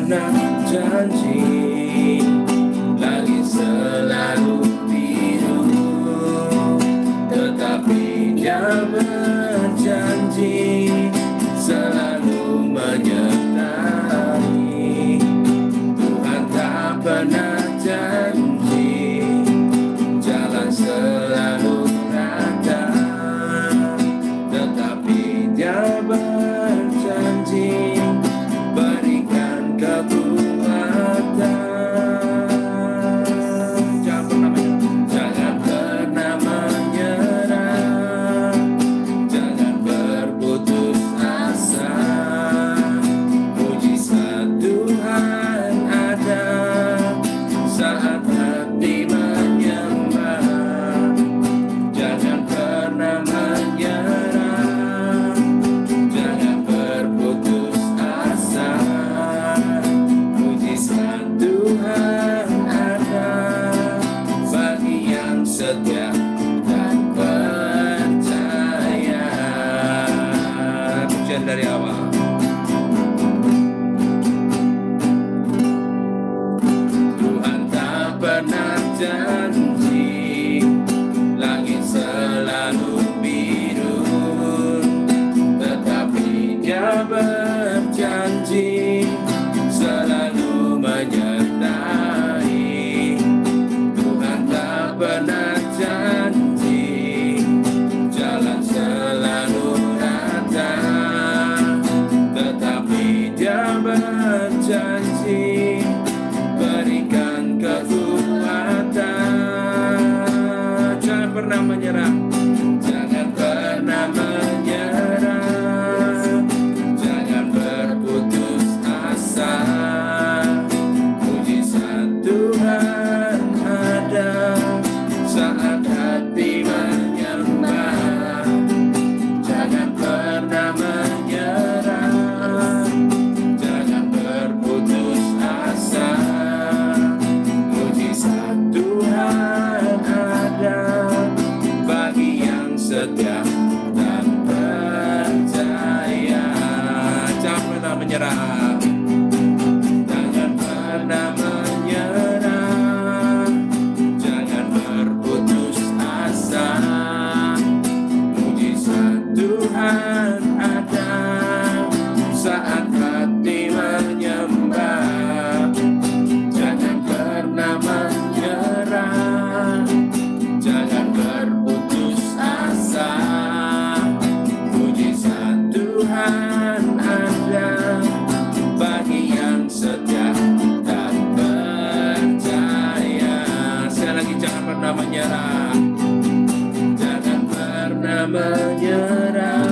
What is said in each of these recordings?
pernah janji, langit selalu biru, tetapi Dia berjanji selalu menyertai. Tuhan tak pernah janji, jalan selalu rata, tetapi Dia berjanji berikan kekuatan. Jangan pernah menyerah, jangan berputus asa. Mujizat Tuhan ada saat hati menyembah. Jangan pernah menyerah, jangan berputus asa. Mujizat Tuhan ada bagi yang setia dan percaya. Pujian dari awal. Tuhan tak pernah janji, langit selalu biru, tetapi Dia berjanji selalu menyertai. Tuhan tak pernah janji, jalan selalu rata, tetapi Dia berjanji berikan kekuatan. Jangan pernah menyerah, jangan pernah menyerah, jangan berputus asa. Mujizat Tuhan ada saat hati menyembah. Jangan pernah menyerah, jangan berputus asa. Mujizat Tuhan ada bagi yang setia dan percaya. Jangan pernah menyerah, jangan pernah menyerah, jangan berputus asa. Mujizat Tuhan ada saat hati menyembah. Jangan pernah menyerah, jangan berputus asa. Mujizat Tuhan ada bagi yang setia dan percaya. Sekali lagi, jangan pernah menyerah, jangan pernah menyerah,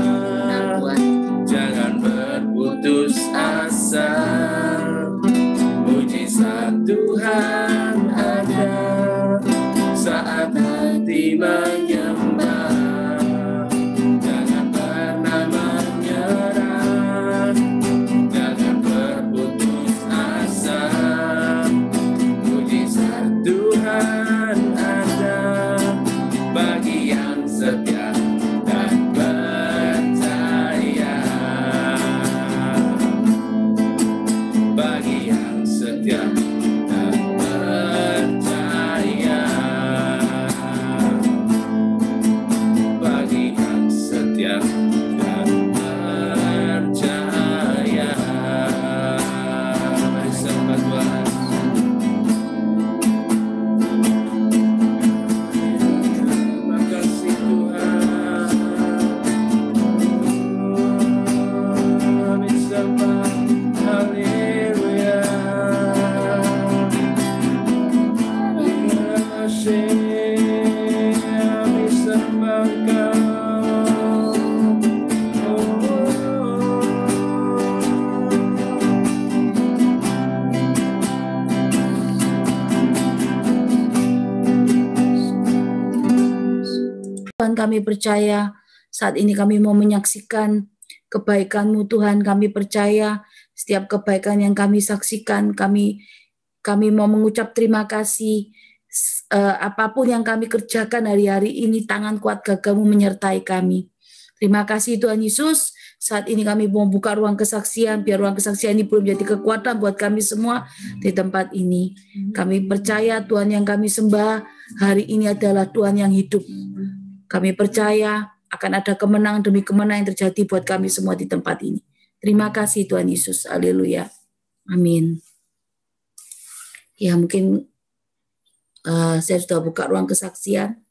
jangan berputus asa. Mujizat Tuhan ada saat hati menyembah. Jangan pernah menyerah, jangan berputus asa. Mujizat Tuhan ada bagi yang setia dan percaya. Bagi yang setia dan percaya. Bagi yang setia dan percaya. Mari sembah Tuhan. Terima kasih Tuhan. Kami sembah. Haleluya. Terima kasih. Kami sembah Engkau. Tuhan, kami percaya saat ini kami mau menyaksikan kebaikan-Mu Tuhan. Kami percaya setiap kebaikan yang kami saksikan, kami mau mengucap terima kasih. Apapun yang kami kerjakan hari-hari ini, tangan kuat gagah-Mu menyertai kami. Terima kasih Tuhan Yesus, Saat ini kami mau buka ruang kesaksian, biar ruang kesaksian ini belum jadi kekuatan buat kami semua di tempat ini. Kami percaya Tuhan yang kami sembah hari ini adalah Tuhan yang hidup. Kami percaya akan ada kemenangan demi kemenangan yang terjadi buat kami semua di tempat ini. Terima kasih Tuhan Yesus. Haleluya. Amin. Ya, mungkin saya sudah buka ruang kesaksian.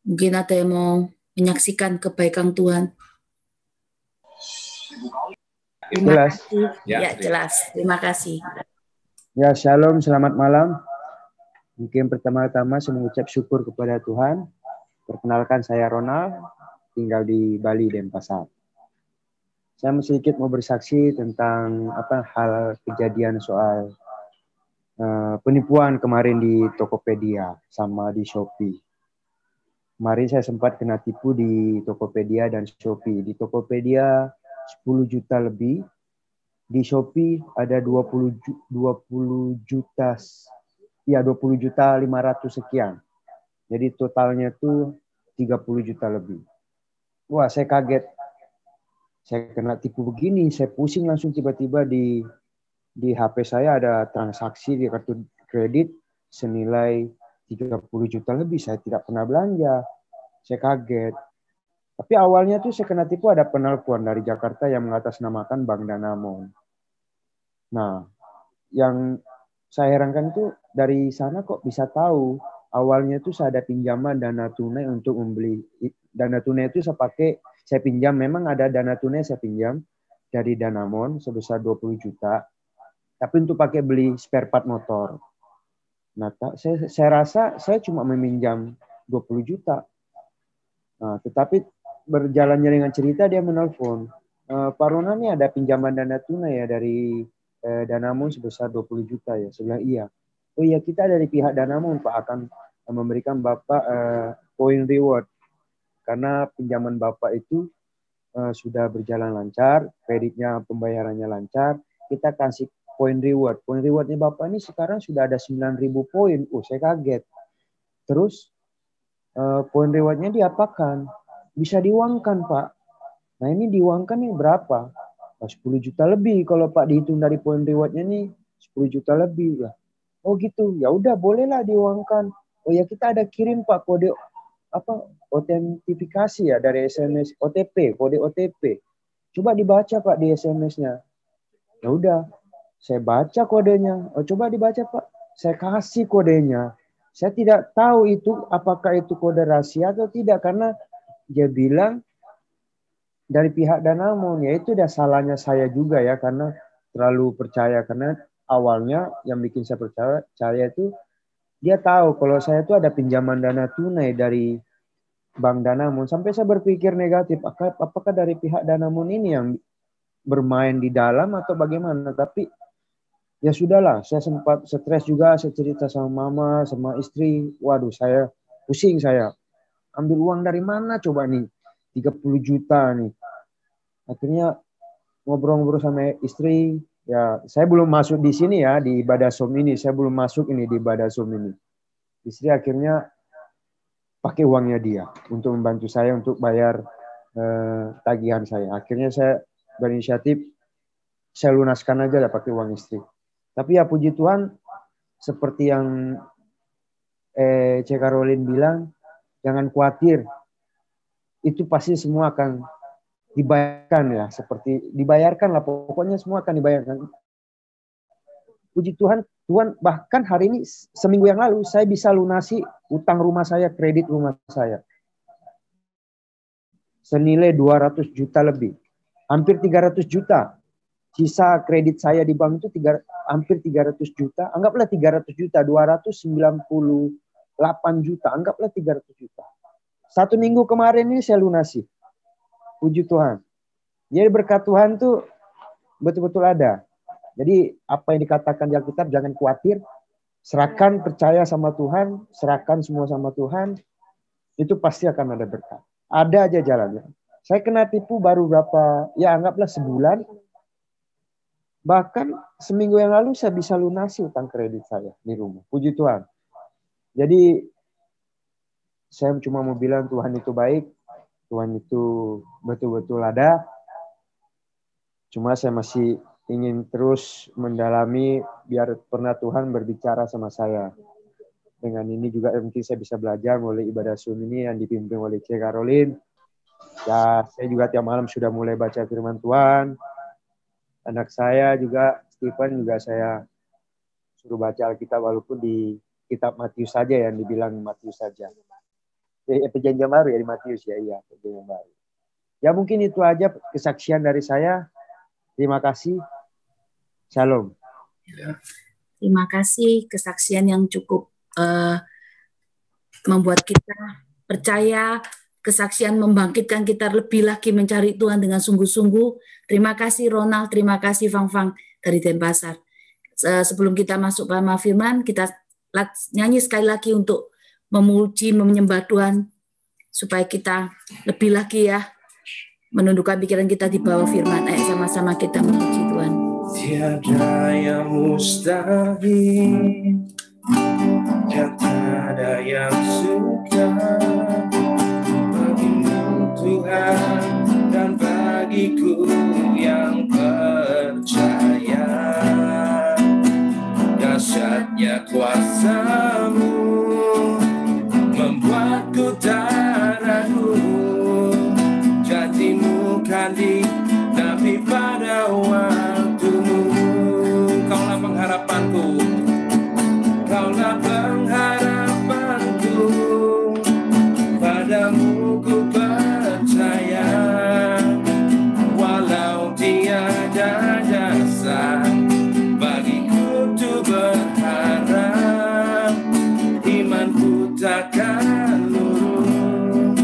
Mungkin ada yang mau menyaksikan kebaikan Tuhan. Jelas. Ya, jelas. Terima kasih. Ya, shalom, selamat malam. Mungkin pertama-tama saya mengucap syukur kepada Tuhan. Perkenalkan, saya Ronald, tinggal di Bali, Denpasar. Saya sedikit mau bersaksi tentang hal kejadian soal penipuan kemarin di Tokopedia sama di Shopee. Kemarin saya sempat kena tipu di Tokopedia dan Shopee. Di Tokopedia 10 juta lebih, di Shopee ada 20 juta 500 sekian. Jadi totalnya tuh 30 juta lebih. Wah, saya kaget. Saya kena tipu begini, saya pusing langsung tiba-tiba di HP saya ada transaksi di kartu kredit senilai 30 juta lebih. Saya tidak pernah belanja. Saya kaget. Tapi awalnya tuh saya kena tipu ada penelpon dari Jakarta yang mengatasnamakan Bank Danamon. Nah, yang saya herankan itu dari sana kok bisa tahu. Awalnya tuh saya ada pinjaman dana tunai untuk membeli. Dana tunai itu saya pinjam. Memang ada dana tunai saya pinjam dari Danamon sebesar 20 juta. Tapi untuk pakai beli spare part motor. Nah, saya rasa saya cuma meminjam 20 juta. Nah, tetapi berjalannya dengan cerita dia menelpon. Pak Rona nih ada pinjaman dana tunai ya dari Danamon sebesar 20 juta ya. Saya bilang iya. Oh iya, kita dari pihak Danamon Pak akan memberikan Bapak point reward. Karena pinjaman Bapak itu sudah berjalan lancar, kreditnya pembayarannya lancar, kita kasih point reward. Point rewardnya Bapak ini sekarang sudah ada 9.000 poin. Saya kaget. Terus point rewardnya diapakan? Bisa diuangkan Pak. Nah ini diuangkan nih berapa? 10 juta lebih kalau Pak dihitung dari poin rewardnya nih 10 juta lebih lah. Oh gitu, ya udah bolehlah diuangkan. Oh ya kita ada kirim Pak kode autentifikasi ya dari SMS OTP, kode OTP. Coba dibaca Pak di SMS-nya. Ya udah, saya baca kodenya. Oh coba dibaca Pak. Saya kasih kodenya. Saya tidak tahu itu apakah itu kode rahasia atau tidak karena dia bilang dari pihak Danamon, ya itu udah salahnya saya juga ya karena terlalu percaya karena awalnya yang bikin saya percaya itu dia tahu kalau saya itu ada pinjaman dana tunai dari Bank Danamon sampai saya berpikir negatif apakah dari pihak Danamon ini yang bermain di dalam atau bagaimana, tapi ya sudahlah, saya sempat stres juga, saya cerita sama mama sama istri, waduh saya pusing, saya ambil uang dari mana coba nih 30 juta nih. Akhirnya ngobrol-ngobrol sama istri, ya saya belum masuk di sini ya, di ibadah som ini, saya belum masuk ini di ibadah som ini. Istri akhirnya pakai uangnya dia untuk membantu saya untuk bayar tagihan saya. Akhirnya saya berinisiatif, saya lunaskan aja lah pakai uang istri. Tapi ya puji Tuhan, seperti yang Cek Caroline bilang, jangan khawatir, itu pasti semua akan dibayarkan ya, seperti dibayarkan lah, pokoknya semua akan dibayarkan. Puji Tuhan, bahkan hari ini seminggu yang lalu saya bisa lunasi utang rumah saya, kredit rumah saya. Senilai 200 juta lebih. Hampir 300 juta. Sisa kredit saya di bank itu hampir 300 juta. Anggaplah 300 juta, 298 juta. Anggaplah 300 juta. 1 minggu kemarin ini saya lunasi. Puji Tuhan. Jadi berkat Tuhan tuh betul-betul ada. Jadi apa yang dikatakan di Alkitab, jangan khawatir. Serahkan, percaya sama Tuhan. Serahkan semua sama Tuhan. Itu pasti akan ada berkat. Ada aja jalannya. Saya kena tipu baru ya anggaplah sebulan. Bahkan seminggu yang lalu saya bisa lunasi utang kredit saya di rumah. Puji Tuhan. Jadi saya cuma mau bilang Tuhan itu baik. Tuhan itu betul-betul ada. Cuma saya masih ingin terus mendalami biar pernah Tuhan berbicara sama saya. Dengan ini juga mungkin saya bisa belajar melalui ibadah Zoom ini yang dipimpin oleh C. Caroline. Ya, saya juga tiap malam sudah mulai baca firman Tuhan. Anak saya juga, Stephen juga saya suruh baca Alkitab walaupun di kitab Matius saja yang dibilang Matius saja. Perjanjian baru ya di Matius ya, iya perjanjian baru. Ya mungkin itu aja kesaksian dari saya. Terima kasih. Shalom. Terima kasih kesaksian yang cukup membuat kita percaya, kesaksian membangkitkan kita lebih lagi mencari Tuhan dengan sungguh-sungguh. Terima kasih Ronald, terima kasih Fang Fang dari Denpasar. Sebelum kita masuk pada firman, kita nyanyi sekali lagi untuk memuji, menyembah Tuhan, supaya kita lebih lagi ya menundukkan pikiran kita di bawah firman. Ayo sama-sama kita memuji Tuhan. Tiada yang mustahil, tiada yang sukar bagimu Tuhan dan bagiku yang percaya. Dahsyatnya kuasa-Mu membuatku tak ragu. Janji-Mu kan dinapi pada waktu-Mu. Kaulah pengharapanku, Kaulah pengharapanku, padamu ku percaya. Walau tiada dasar bagiku untuk berharap, imanku takkan luntur,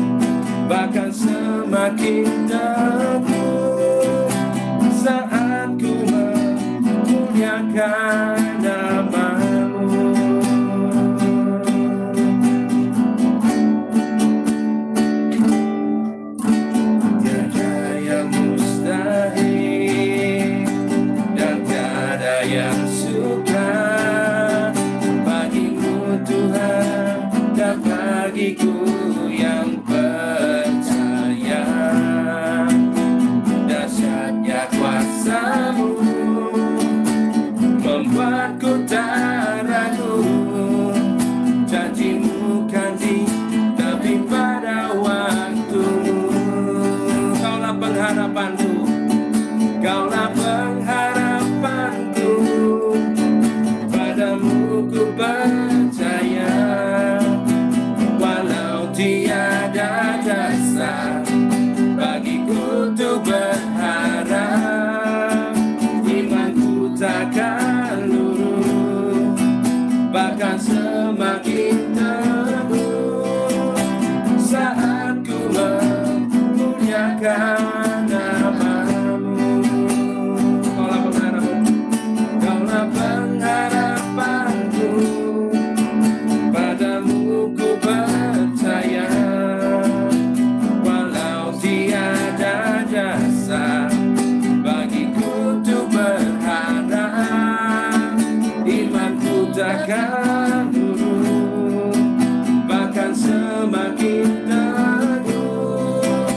bahkan semakin teguh saat ku memuliakan nama-Mu. Tiada yang mustahil dan tiada yang sukar bagimu Tuhan dan bagiku yang percaya. Dahsyatnya kuasa-Mu membuatku tak ragu. Janji-Mu kan dinapi pada waktu-Mu. Kaulah pengharapanku, Kaulah pengharapanku, padamu ku percaya. Walau tiada dasar bagiku untuk berharap, imanku takkan luntur, bahkan semakin teguh saat ku memuliakan nama-Mu. Kaulah pengharapanku, Kaulah pengharapanku, padamu ku percaya. Walau tiada dasar bagiku untuk berharap, imanku takkan luntur, bahkan semakin teguh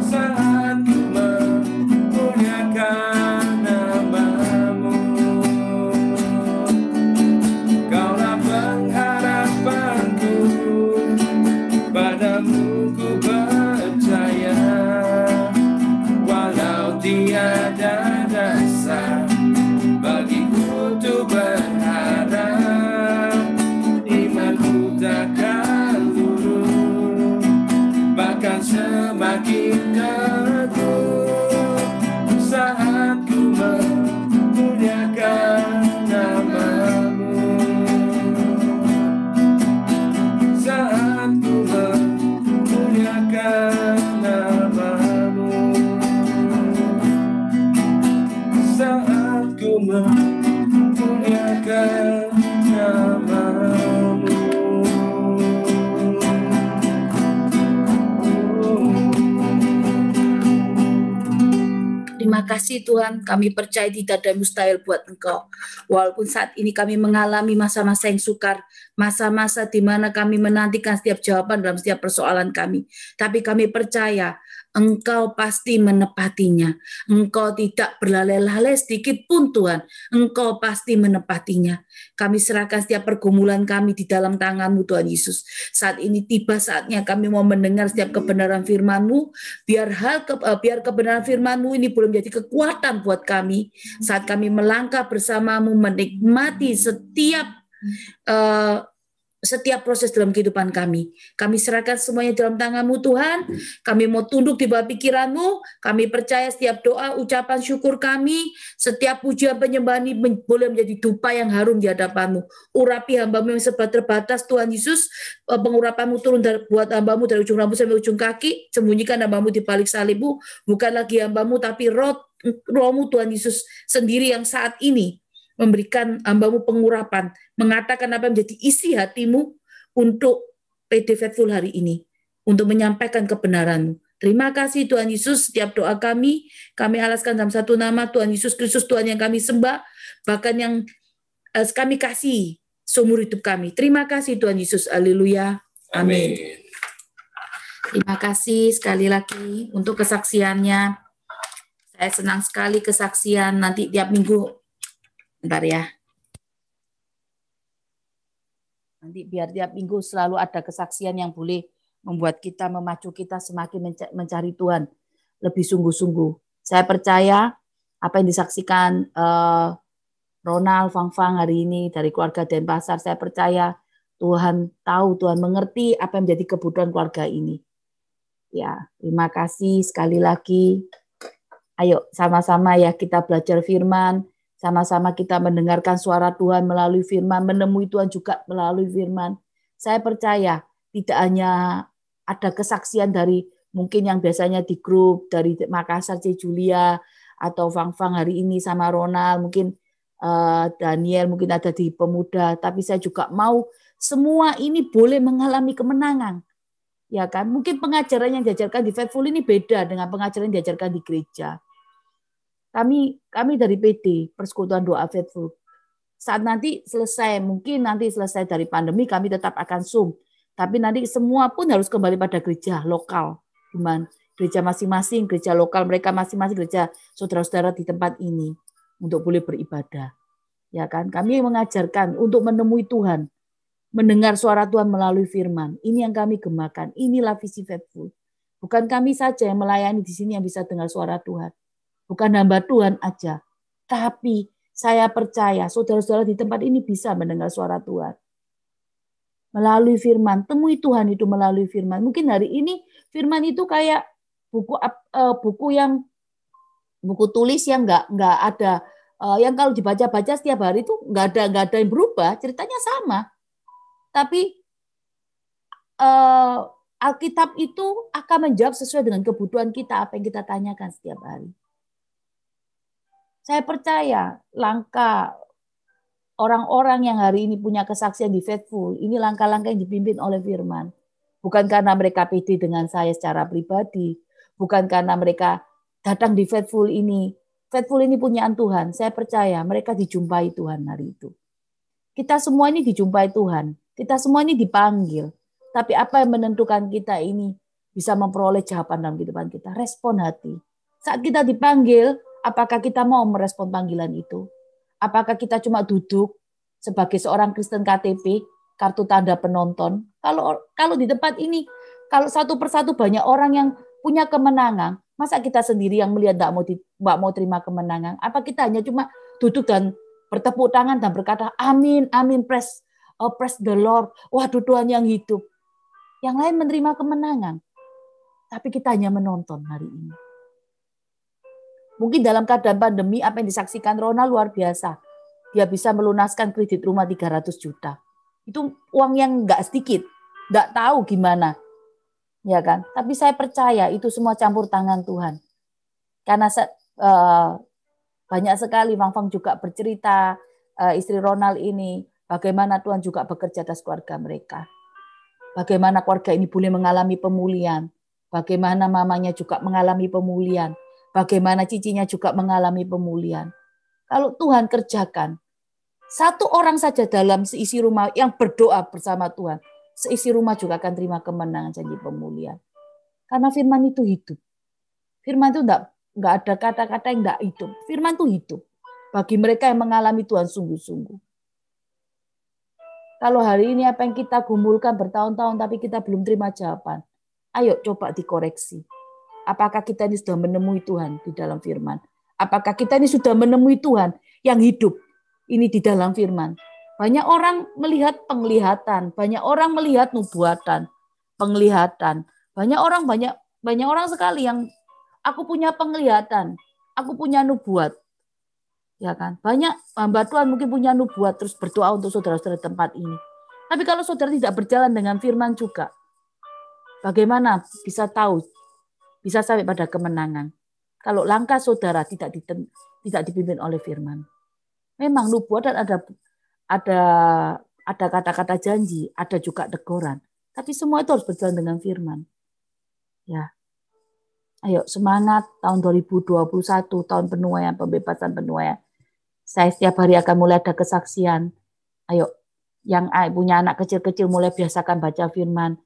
saat ku memuliakan nama-Mu. Kaulah pengharapanku, padamu ku percaya. Walau tiada dasar bagiku untuk berharap, imanku takkan luntur, bahkan semakin teguh saat ku memuliakan nama-Mu. Saat ku memuliakan nama-Mu, saat ku memuliakan nama-Mu. Terima kasih Tuhan, kami percaya tidak ada mustahil buat Engkau. Walaupun saat ini kami mengalami masa-masa yang sukar, masa-masa di mana kami menantikan setiap jawaban dalam setiap persoalan kami. Tapi kami percaya Engkau pasti menepatinya. Engkau tidak berlalai-lalai sedikit pun Tuhan. Engkau pasti menepatinya. Kami serahkan setiap pergumulan kami di dalam tangan-Mu Tuhan Yesus. Saat ini tiba saatnya kami mau mendengar setiap kebenaran firman-Mu. Biar kebenaran firman-Mu ini boleh menjadi kekuatan buat kami. Saat kami melangkah bersama-Mu menikmati setiap proses dalam kehidupan kami. Kami serahkan semuanya dalam tangan-Mu Tuhan. Kami mau tunduk di bawah pikiran-Mu. Kami percaya setiap doa, ucapan syukur kami, setiap pujian penyembahan ini boleh menjadi dupa yang harum di hadapan-Mu. Urapi hamba-Mu yang serba terbatas, Tuhan Yesus. Pengurapan-Mu turun buat hamba-Mu dari ujung rambut sampai ujung kaki. Sembunyikan hamba-Mu di balik salib-Mu. Bukan lagi hamba-Mu, tapi Roh-Mu Tuhan Yesus sendiri yang saat ini memberikan hamba-Mu pengurapan, mengatakan apa yang menjadi isi hati-Mu untuk PD Faithful hari ini, untuk menyampaikan kebenaran-Mu. Terima kasih Tuhan Yesus, setiap doa kami alaskan dalam satu nama, Tuhan Yesus Kristus, Tuhan yang kami sembah, bahkan yang kami kasih seumur hidup kami. Terima kasih Tuhan Yesus, haleluya, amin. Terima kasih sekali lagi untuk kesaksiannya. Saya senang sekali kesaksian, nanti tiap minggu. Bentar ya. Nanti biar tiap minggu selalu ada kesaksian yang boleh membuat kita, memacu kita semakin mencari Tuhan lebih sungguh-sungguh. Saya percaya apa yang disaksikan Ronald, Fang hari ini dari keluarga Denpasar, saya percaya Tuhan tahu, Tuhan mengerti apa yang menjadi kebutuhan keluarga ini. Ya, terima kasih sekali lagi. Ayo sama-sama ya kita belajar firman. Sama-sama kita mendengarkan suara Tuhan melalui firman, menemui Tuhan juga melalui firman. Saya percaya tidak hanya ada kesaksian dari mungkin yang biasanya di grup, dari Makassar, C. Julia, atau Fang hari ini sama Ronald, mungkin Daniel, mungkin ada di Pemuda, tapi saya juga mau semua ini boleh mengalami kemenangan. Ya kan? Mungkin pengajaran yang diajarkan di Faithful ini beda dengan pengajaran yang diajarkan di gereja. Kami dari PD, Persekutuan Doa Faithful, saat nanti selesai, mungkin nanti selesai dari pandemi, kami tetap akan Zoom. Tapi nanti semua pun harus kembali pada gereja lokal. Gereja masing-masing, gereja lokal mereka masing-masing, gereja saudara-saudara di tempat ini. Untuk boleh beribadah. Ya kan? Kami mengajarkan untuk menemui Tuhan. Mendengar suara Tuhan melalui firman. Ini yang kami gemakan. Inilah visi Faithful. Bukan kami saja yang melayani di sini yang bisa dengar suara Tuhan. Bukan hamba Tuhan aja, tapi saya percaya saudara-saudara di tempat ini bisa mendengar suara Tuhan. Melalui firman, temui Tuhan itu melalui firman. Mungkin hari ini firman itu kayak buku tulis yang nggak ada, yang kalau dibaca-baca setiap hari itu nggak ada yang berubah, ceritanya sama. Tapi Alkitab itu akan menjawab sesuai dengan kebutuhan kita, apa yang kita tanyakan setiap hari. Saya percaya langkah orang-orang yang hari ini punya kesaksian di Faithful, ini langkah-langkah yang dipimpin oleh firman. Bukan karena mereka pede dengan saya secara pribadi, bukan karena mereka datang di Faithful ini. Faithful ini punyaan Tuhan. Saya percaya mereka dijumpai Tuhan hari itu. Kita semua ini dijumpai Tuhan. Kita semua ini dipanggil. Tapi apa yang menentukan kita ini bisa memperoleh jawaban dalam kehidupan kita? Respon hati. Saat kita dipanggil, apakah kita mau merespon panggilan itu? Apakah kita cuma duduk sebagai seorang Kristen KTP, kartu tanda penonton? Kalau di tempat ini, kalau satu persatu banyak orang yang punya kemenangan, masa kita sendiri yang melihat tidak mau terima kemenangan? Apa kita hanya cuma duduk dan bertepuk tangan dan berkata, amin, amin, praise the Lord. Waduh, Tuhan yang hidup. Yang lain menerima kemenangan. Tapi kita hanya menonton hari ini. Mungkin dalam keadaan pandemi apa yang disaksikan Ronald luar biasa. Dia bisa melunaskan kredit rumah 300 juta. Itu uang yang enggak sedikit. Enggak tahu gimana. Ya kan? Tapi saya percaya itu semua campur tangan Tuhan. Karena banyak sekali Fang juga bercerita, istri Ronald ini, bagaimana Tuhan juga bekerja atas keluarga mereka. Bagaimana keluarga ini boleh mengalami pemulihan. Bagaimana mamanya juga mengalami pemulihan. Bagaimana cicinya juga mengalami pemulihan. Kalau Tuhan kerjakan, Satu orang saja dalam seisi rumah yang berdoa bersama Tuhan, seisi rumah juga akan terima kemenangan janji pemulihan. Karena firman itu hidup. Firman itu enggak ada kata-kata yang enggak hidup. Firman itu hidup. Bagi mereka yang mengalami Tuhan sungguh-sungguh. Kalau hari ini apa yang kita gumulkan bertahun-tahun tapi kita belum terima jawaban, ayo coba dikoreksi. Apakah kita ini sudah menemui Tuhan di dalam firman? Apakah kita ini sudah menemui Tuhan yang hidup ini di dalam firman? Banyak orang melihat penglihatan, banyak orang melihat nubuatan, penglihatan. Banyak orang sekali yang aku punya penglihatan, aku punya nubuat. Ya kan? Banyak hamba Tuhan mungkin punya nubuat terus berdoa untuk saudara-saudara tempat ini. Tapi kalau saudara tidak berjalan dengan firman juga, bagaimana bisa tahu, bisa sampai pada kemenangan? Kalau langkah saudara tidak dipimpin oleh firman. Memang nubuat dan ada kata-kata janji, ada juga teguran. Tapi semua itu harus berjalan dengan firman. Ya. Ayo semangat tahun 2021, tahun penuaian, pembebasan penuaian. Saya setiap hari akan mulai ada kesaksian. Ayo, yang punya anak kecil-kecil mulai biasakan baca firman.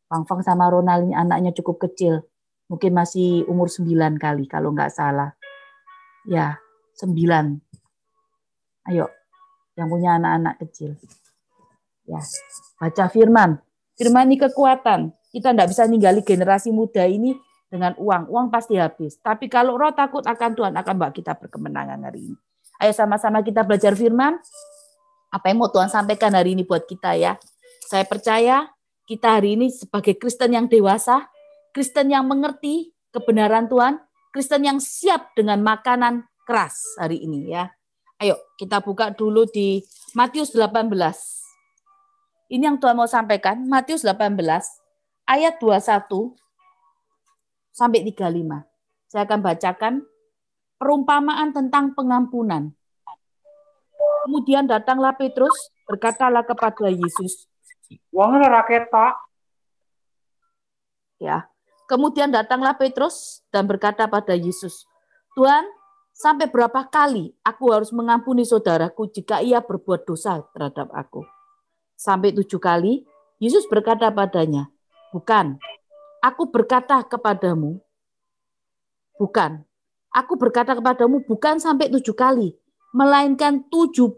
Fang sama Ronald anaknya cukup kecil. Mungkin masih umur 9 kali kalau nggak salah. Ya, 9. Ayo, yang punya anak-anak kecil. Ya, baca firman. Firman ini kekuatan. Kita nggak bisa ninggali generasi muda ini dengan uang. Uang pasti habis. Tapi kalau roh takut akan Tuhan akan bawa kita berkemenangan hari ini. Ayo sama-sama kita belajar firman. Apa yang mau Tuhan sampaikan hari ini buat kita ya. Saya percaya kita hari ini sebagai Kristen yang dewasa, Kristen yang mengerti kebenaran Tuhan, Kristen yang siap dengan makanan keras hari ini ya. Ayo kita buka dulu di Matius 18. Ini yang Tuhan mau sampaikan, Matius 18 ayat 21 sampai 35. Saya akan bacakan perumpamaan tentang pengampunan. Kemudian datanglah Petrus, berkatalah kepada Yesus. Uangnya raketa. Ya. Kemudian datanglah Petrus dan berkata pada Yesus, Tuhan, sampai berapa kali aku harus mengampuni saudaraku jika ia berbuat dosa terhadap aku? Sampai 7 kali? Yesus berkata padanya, bukan. Aku berkata kepadamu, bukan. Aku berkata kepadamu bukan sampai 7 kali, melainkan 70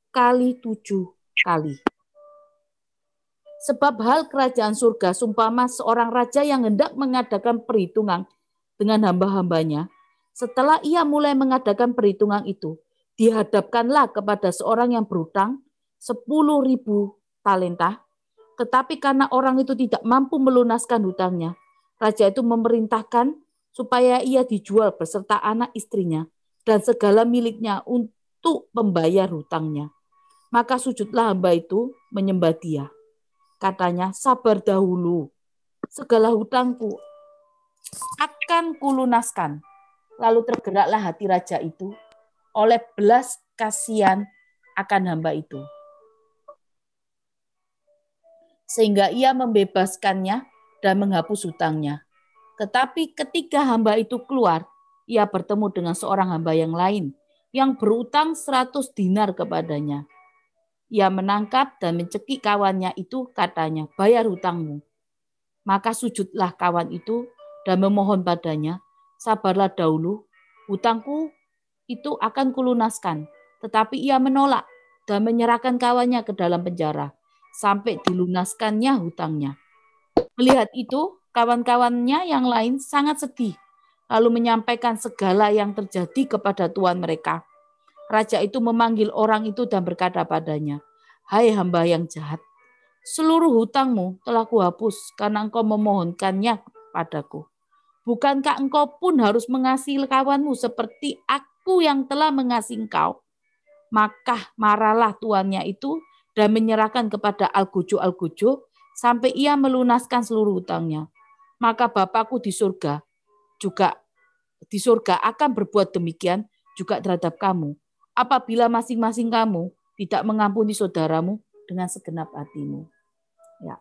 kali 7 kali. Sebab hal kerajaan surga sumpama seorang raja yang hendak mengadakan perhitungan dengan hamba-hambanya. Setelah ia mulai mengadakan perhitungan itu, dihadapkanlah kepada seorang yang berutang 10.000 talenta. Tetapi karena orang itu tidak mampu melunaskan hutangnya, raja itu memerintahkan supaya ia dijual beserta anak istrinya dan segala miliknya untuk membayar hutangnya. Maka sujudlah hamba itu menyembah dia. Katanya, sabar dahulu, segala hutangku akan kulunaskan. Lalu tergeraklah hati raja itu oleh belas kasihan akan hamba itu. Sehingga ia membebaskannya dan menghapus hutangnya. Tetapi ketika hamba itu keluar, ia bertemu dengan seorang hamba yang lain yang berutang 100 dinar kepadanya. Ia menangkap dan mencekik kawannya itu, katanya, bayar hutangmu. Maka sujudlah kawan itu dan memohon padanya, sabarlah dahulu, hutangku itu akan kulunaskan. Tetapi ia menolak dan menyerahkan kawannya ke dalam penjara, sampai dilunaskannya hutangnya. Melihat itu, kawan-kawannya yang lain sangat sedih, lalu menyampaikan segala yang terjadi kepada tuan mereka. Raja itu memanggil orang itu dan berkata padanya, hai hamba yang jahat, seluruh hutangmu telah kuhapus karena engkau memohonkannya padaku. Bukankah engkau pun harus mengasihi kawanmu seperti aku yang telah mengasihi engkau? Maka marahlah tuannya itu dan menyerahkan kepada algojo-algojo sampai ia melunaskan seluruh hutangnya. Maka Bapakku di surga akan berbuat demikian juga terhadap kamu, apabila masing-masing kamu tidak mengampuni saudaramu dengan segenap hatimu. Ya.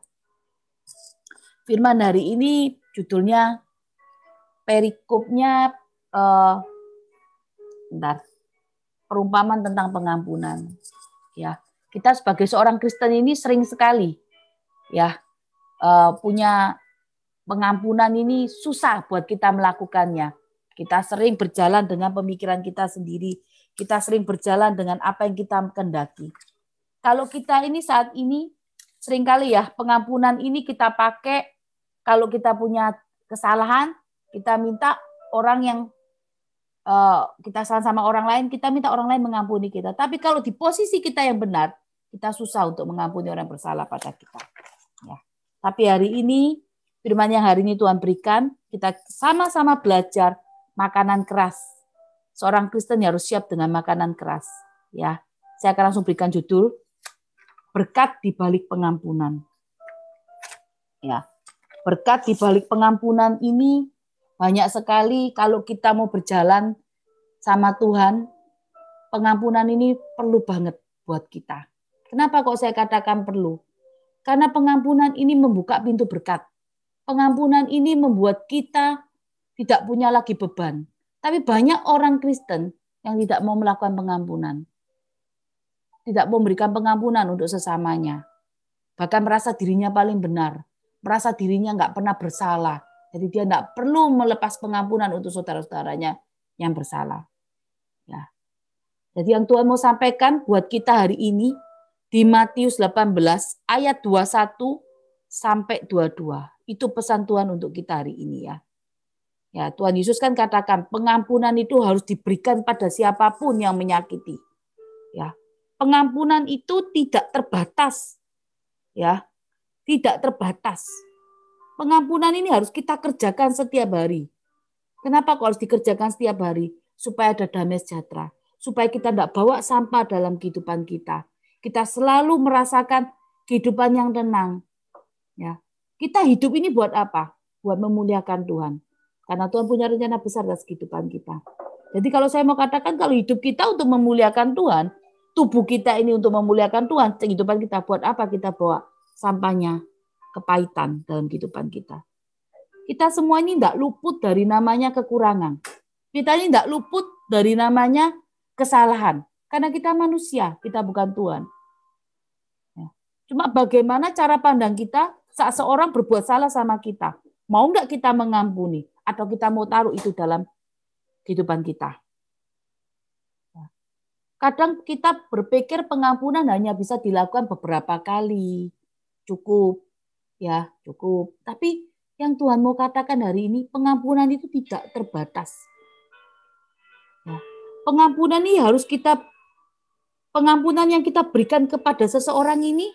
Firman hari ini judulnya perikopnya perumpamaan tentang pengampunan. Ya, kita sebagai seorang Kristen ini sering sekali ya punya pengampunan ini susah buat kita melakukannya. Kita sering berjalan dengan pemikiran kita sendiri. Kita sering berjalan dengan apa yang kita kendaki. Kalau kita ini saat ini seringkali ya pengampunan ini kita pakai kalau kita punya kesalahan, kita minta orang yang kita salah sama orang lain, kita minta orang lain mengampuni kita. Tapi kalau di posisi kita yang benar, kita susah untuk mengampuni orang yang bersalah pada kita. Ya. Tapi hari ini, firman yang hari ini Tuhan berikan, kita sama-sama belajar makanan keras. Seorang Kristen harus siap dengan makanan keras. Ya, saya akan langsung berikan judul, berkat di balik pengampunan. Ya, berkat di balik pengampunan ini banyak sekali kalau kita mau berjalan sama Tuhan, pengampunan ini perlu banget buat kita. Kenapa kok saya katakan perlu? Karena pengampunan ini membuka pintu berkat. Pengampunan ini membuat kita tidak punya lagi beban. Tapi banyak orang Kristen yang tidak mau melakukan pengampunan. Tidak mau memberikan pengampunan untuk sesamanya. Bahkan merasa dirinya paling benar. Merasa dirinya nggak pernah bersalah. Jadi dia tidak perlu melepas pengampunan untuk saudara-saudaranya yang bersalah. Ya. Jadi yang Tuhan mau sampaikan buat kita hari ini di Matius 18 ayat 21 sampai 22. Itu pesan Tuhan untuk kita hari ini ya. Ya, Tuhan Yesus kan katakan pengampunan itu harus diberikan pada siapapun yang menyakiti. Ya. Pengampunan itu tidak terbatas. Ya. Tidak terbatas. Pengampunan ini harus kita kerjakan setiap hari. Kenapa kok harus dikerjakan setiap hari? Supaya ada damai sejahtera. Supaya kita tidak bawa sampah dalam kehidupan kita. Kita selalu merasakan kehidupan yang tenang. Ya. Kita hidup ini buat apa? Buat memuliakan Tuhan. Karena Tuhan punya rencana besar atas kehidupan kita. Jadi kalau saya mau katakan kalau hidup kita untuk memuliakan Tuhan, tubuh kita ini untuk memuliakan Tuhan, kehidupan kita buat apa? Kita bawa sampahnya, kepahitan dalam kehidupan kita. Kita semua ini tidak luput dari namanya kekurangan. Kita ini tidak luput dari namanya kesalahan. Karena kita manusia, kita bukan Tuhan. Cuma bagaimana cara pandang kita saat seorang berbuat salah sama kita. Mau nggak kita mengampuni? Atau kita mau taruh itu dalam kehidupan kita. Kadang kita berpikir pengampunan hanya bisa dilakukan beberapa kali. Cukup. Ya, cukup. Tapi yang Tuhan mau katakan hari ini, pengampunan itu tidak terbatas. Ya. Pengampunan ini harus pengampunan yang kita berikan kepada seseorang ini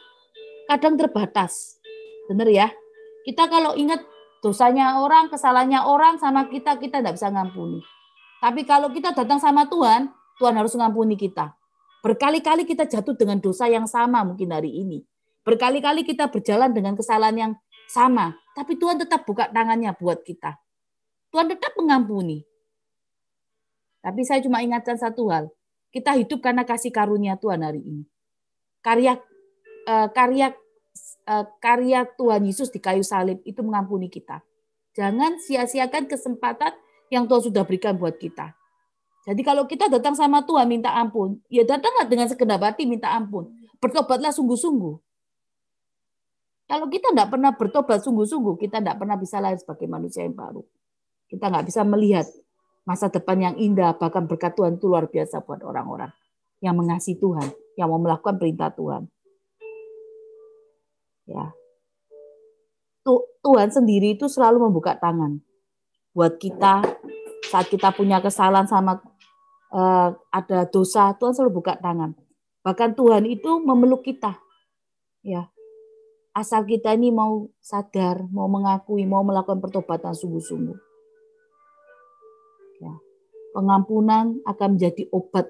kadang terbatas. Benar ya? Kita kalau ingat dosanya orang, kesalahannya orang sama kita tidak bisa ngampuni. Tapi kalau kita datang sama Tuhan, Tuhan harus ngampuni kita. Berkali-kali kita jatuh dengan dosa yang sama mungkin hari ini. Berkali-kali kita berjalan dengan kesalahan yang sama. Tapi Tuhan tetap buka tangannya buat kita. Tuhan tetap mengampuni. Tapi saya cuma ingatkan satu hal. Kita hidup karena kasih karunia Tuhan hari ini. Karya Tuhan Yesus di kayu salib itu mengampuni kita. Jangan sia-siakan kesempatan yang Tuhan sudah berikan buat kita. Jadi kalau kita datang sama Tuhan minta ampun, ya datanglah dengan segenap hati minta ampun. Bertobatlah sungguh-sungguh. Kalau kita tidak pernah bertobat sungguh-sungguh, kita tidak pernah bisa lahir sebagai manusia yang baru. Kita nggak bisa melihat masa depan yang indah, bahkan berkat Tuhan itu luar biasa buat orang-orang yang mengasihi Tuhan, yang mau melakukan perintah Tuhan. Ya, Tuhan sendiri itu selalu membuka tangan buat kita saat kita punya kesalahan sama ada dosa. Tuhan selalu buka tangan. Bahkan Tuhan itu memeluk kita. Ya, asal kita ini mau sadar, mau mengakui, mau melakukan pertobatan sungguh-sungguh. Ya, pengampunan akan menjadi obat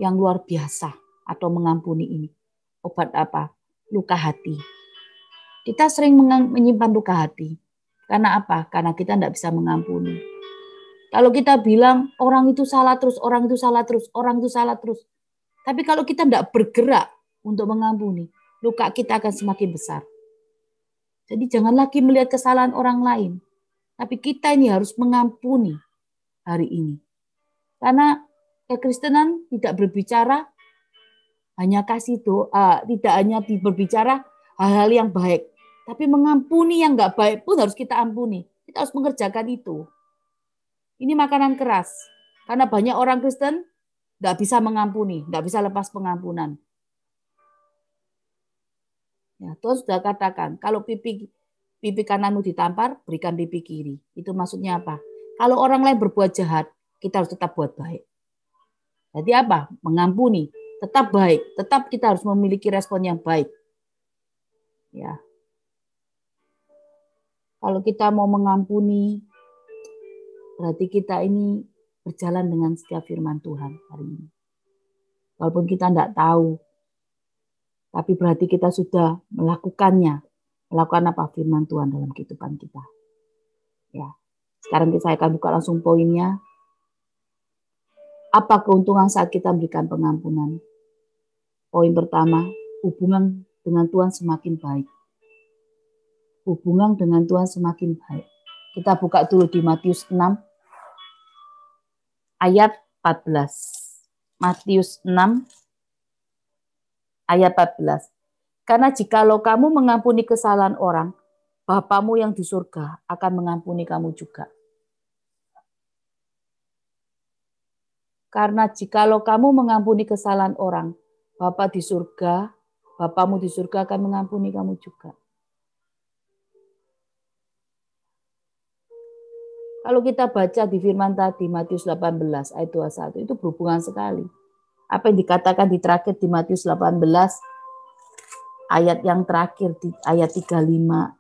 yang luar biasa atau mengampuni ini. Obat apa? Luka hati. Kita sering menyimpan luka hati. Karena apa? Karena kita tidak bisa mengampuni. Kalau kita bilang orang itu salah terus, orang itu salah terus, orang itu salah terus. Tapi kalau kita tidak bergerak untuk mengampuni, luka kita akan semakin besar. Jadi jangan lagi melihat kesalahan orang lain. Tapi kita ini harus mengampuni hari ini. Karena Kekristenan tidak berbicara hanya kasih doa, tidak hanya berbicara hal-hal yang baik, tapi mengampuni yang nggak baik pun harus kita ampuni. Kita harus mengerjakan itu. Ini makanan keras. Karena banyak orang Kristen nggak bisa mengampuni, nggak bisa lepas pengampunan. Ya, Tuhan sudah katakan, kalau pipi kananmu ditampar, berikan pipi kiri. Itu maksudnya apa? Kalau orang lain berbuat jahat, kita harus tetap buat baik. Jadi apa? Mengampuni, tetap baik, tetap kita harus memiliki respon yang baik. Ya. Kalau kita mau mengampuni, berarti kita ini berjalan dengan setiap firman Tuhan hari ini. Walaupun kita tidak tahu, tapi berarti kita sudah melakukannya. Melakukan apa firman Tuhan dalam kehidupan kita. Ya. Sekarang saya akan buka langsung poinnya. Apa keuntungan saat kita memberikan pengampunan? Poin pertama, hubungan dengan Tuhan semakin baik. Hubungan dengan Tuhan semakin baik. Kita buka dulu di Matius 6 ayat 14. Matius 6 ayat 14. Karena jikalau kamu mengampuni kesalahan orang, Bapamu yang di surga akan mengampuni kamu juga. Karena jikalau kamu mengampuni kesalahan orang, Bapa di surga, Bapamu di surga akan mengampuni kamu juga. Kalau kita baca di firman tadi, Matius 18 ayat 21, itu berhubungan sekali. Apa yang dikatakan di terakhir di Matius 18, ayat yang terakhir di ayat 35.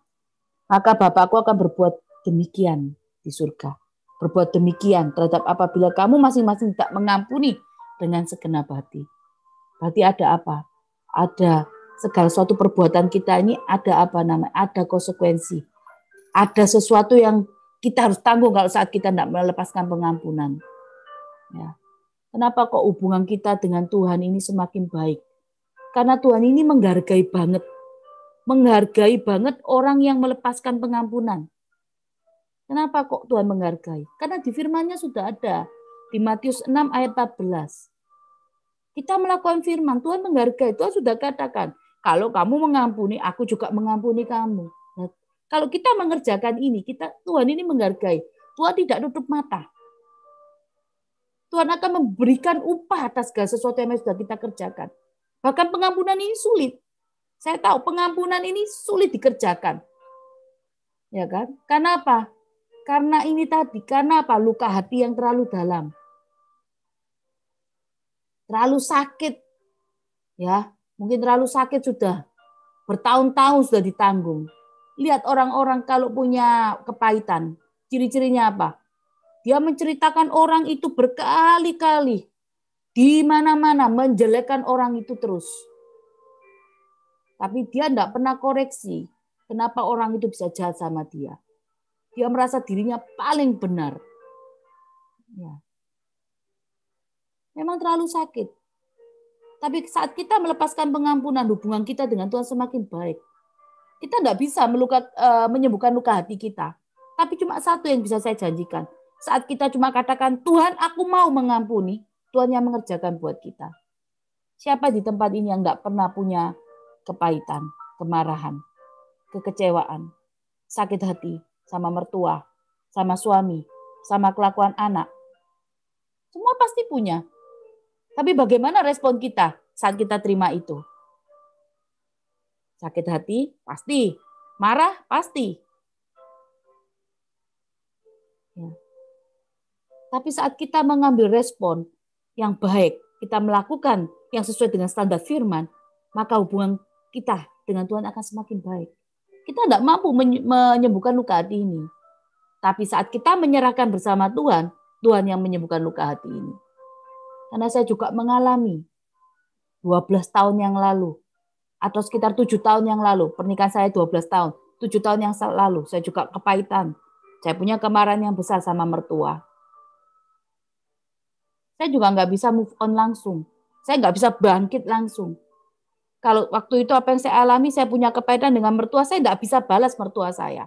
Maka Bapakku akan berbuat demikian di surga. Berbuat demikian terhadap apabila kamu masing-masing tidak mengampuni dengan segenap hati. Berarti ada apa? Ada segala suatu perbuatan kita ini ada apa namanya? Ada konsekuensi. Ada sesuatu yang kita harus tanggung kalau saat kita tidak melepaskan pengampunan. Ya. Kenapa kok hubungan kita dengan Tuhan ini semakin baik? Karena Tuhan ini menghargai banget orang yang melepaskan pengampunan. Kenapa kok Tuhan menghargai? Karena di firman-Nya sudah ada. Di Matius 6 ayat 14. Kita melakukan firman, Tuhan menghargai. Tuhan sudah katakan, kalau kamu mengampuni, aku juga mengampuni kamu. Nah, kalau kita mengerjakan ini, Tuhan ini menghargai. Tuhan tidak tutup mata. Tuhan akan memberikan upah atas segala sesuatu yang sudah kita kerjakan. Bahkan pengampunan ini sulit. Saya tahu pengampunan ini sulit dikerjakan. Ya kan? Karena apa? Karena ini tadi, karena apa? Luka hati yang terlalu dalam. Terlalu sakit. Ya, mungkin terlalu sakit sudah. Bertahun-tahun sudah ditanggung. Lihat orang-orang kalau punya kepahitan. Ciri-cirinya apa? Dia menceritakan orang itu berkali-kali. Di mana-mana menjelekkan orang itu terus. Tapi dia tidak pernah koreksi. Kenapa orang itu bisa jahat sama dia. Dia merasa dirinya paling benar. Ya. Memang terlalu sakit. Tapi saat kita melepaskan pengampunan, hubungan kita dengan Tuhan semakin baik. Kita tidak bisa menyembuhkan luka hati kita. Tapi cuma satu yang bisa saya janjikan. Saat kita cuma katakan, Tuhan aku mau mengampuni, Tuhan yang mengerjakan buat kita. Siapa di tempat ini yang tidak pernah punya kepahitan, kemarahan, kekecewaan, sakit hati, sama mertua, sama suami, sama kelakuan anak. Semua pasti punya. Tapi bagaimana respon kita saat kita terima itu? Sakit hati? Pasti. Marah? Pasti. Ya. Tapi saat kita mengambil respon yang baik, kita melakukan yang sesuai dengan standar firman, maka hubungan kita dengan Tuhan akan semakin baik. Kita tidak mampu menyembuhkan luka hati ini. Tapi saat kita menyerahkan bersama Tuhan, Tuhan yang menyembuhkan luka hati ini. Karena saya juga mengalami 12 tahun yang lalu, atau sekitar 7 tahun yang lalu, pernikahan saya 12 tahun, 7 tahun yang lalu, saya juga kepahitan. Saya punya kemarahan yang besar sama mertua. Saya juga nggak bisa move on langsung. Saya nggak bisa bangkit langsung. Kalau waktu itu apa yang saya alami, saya punya kepahitan dengan mertua, saya tidak bisa balas mertua saya.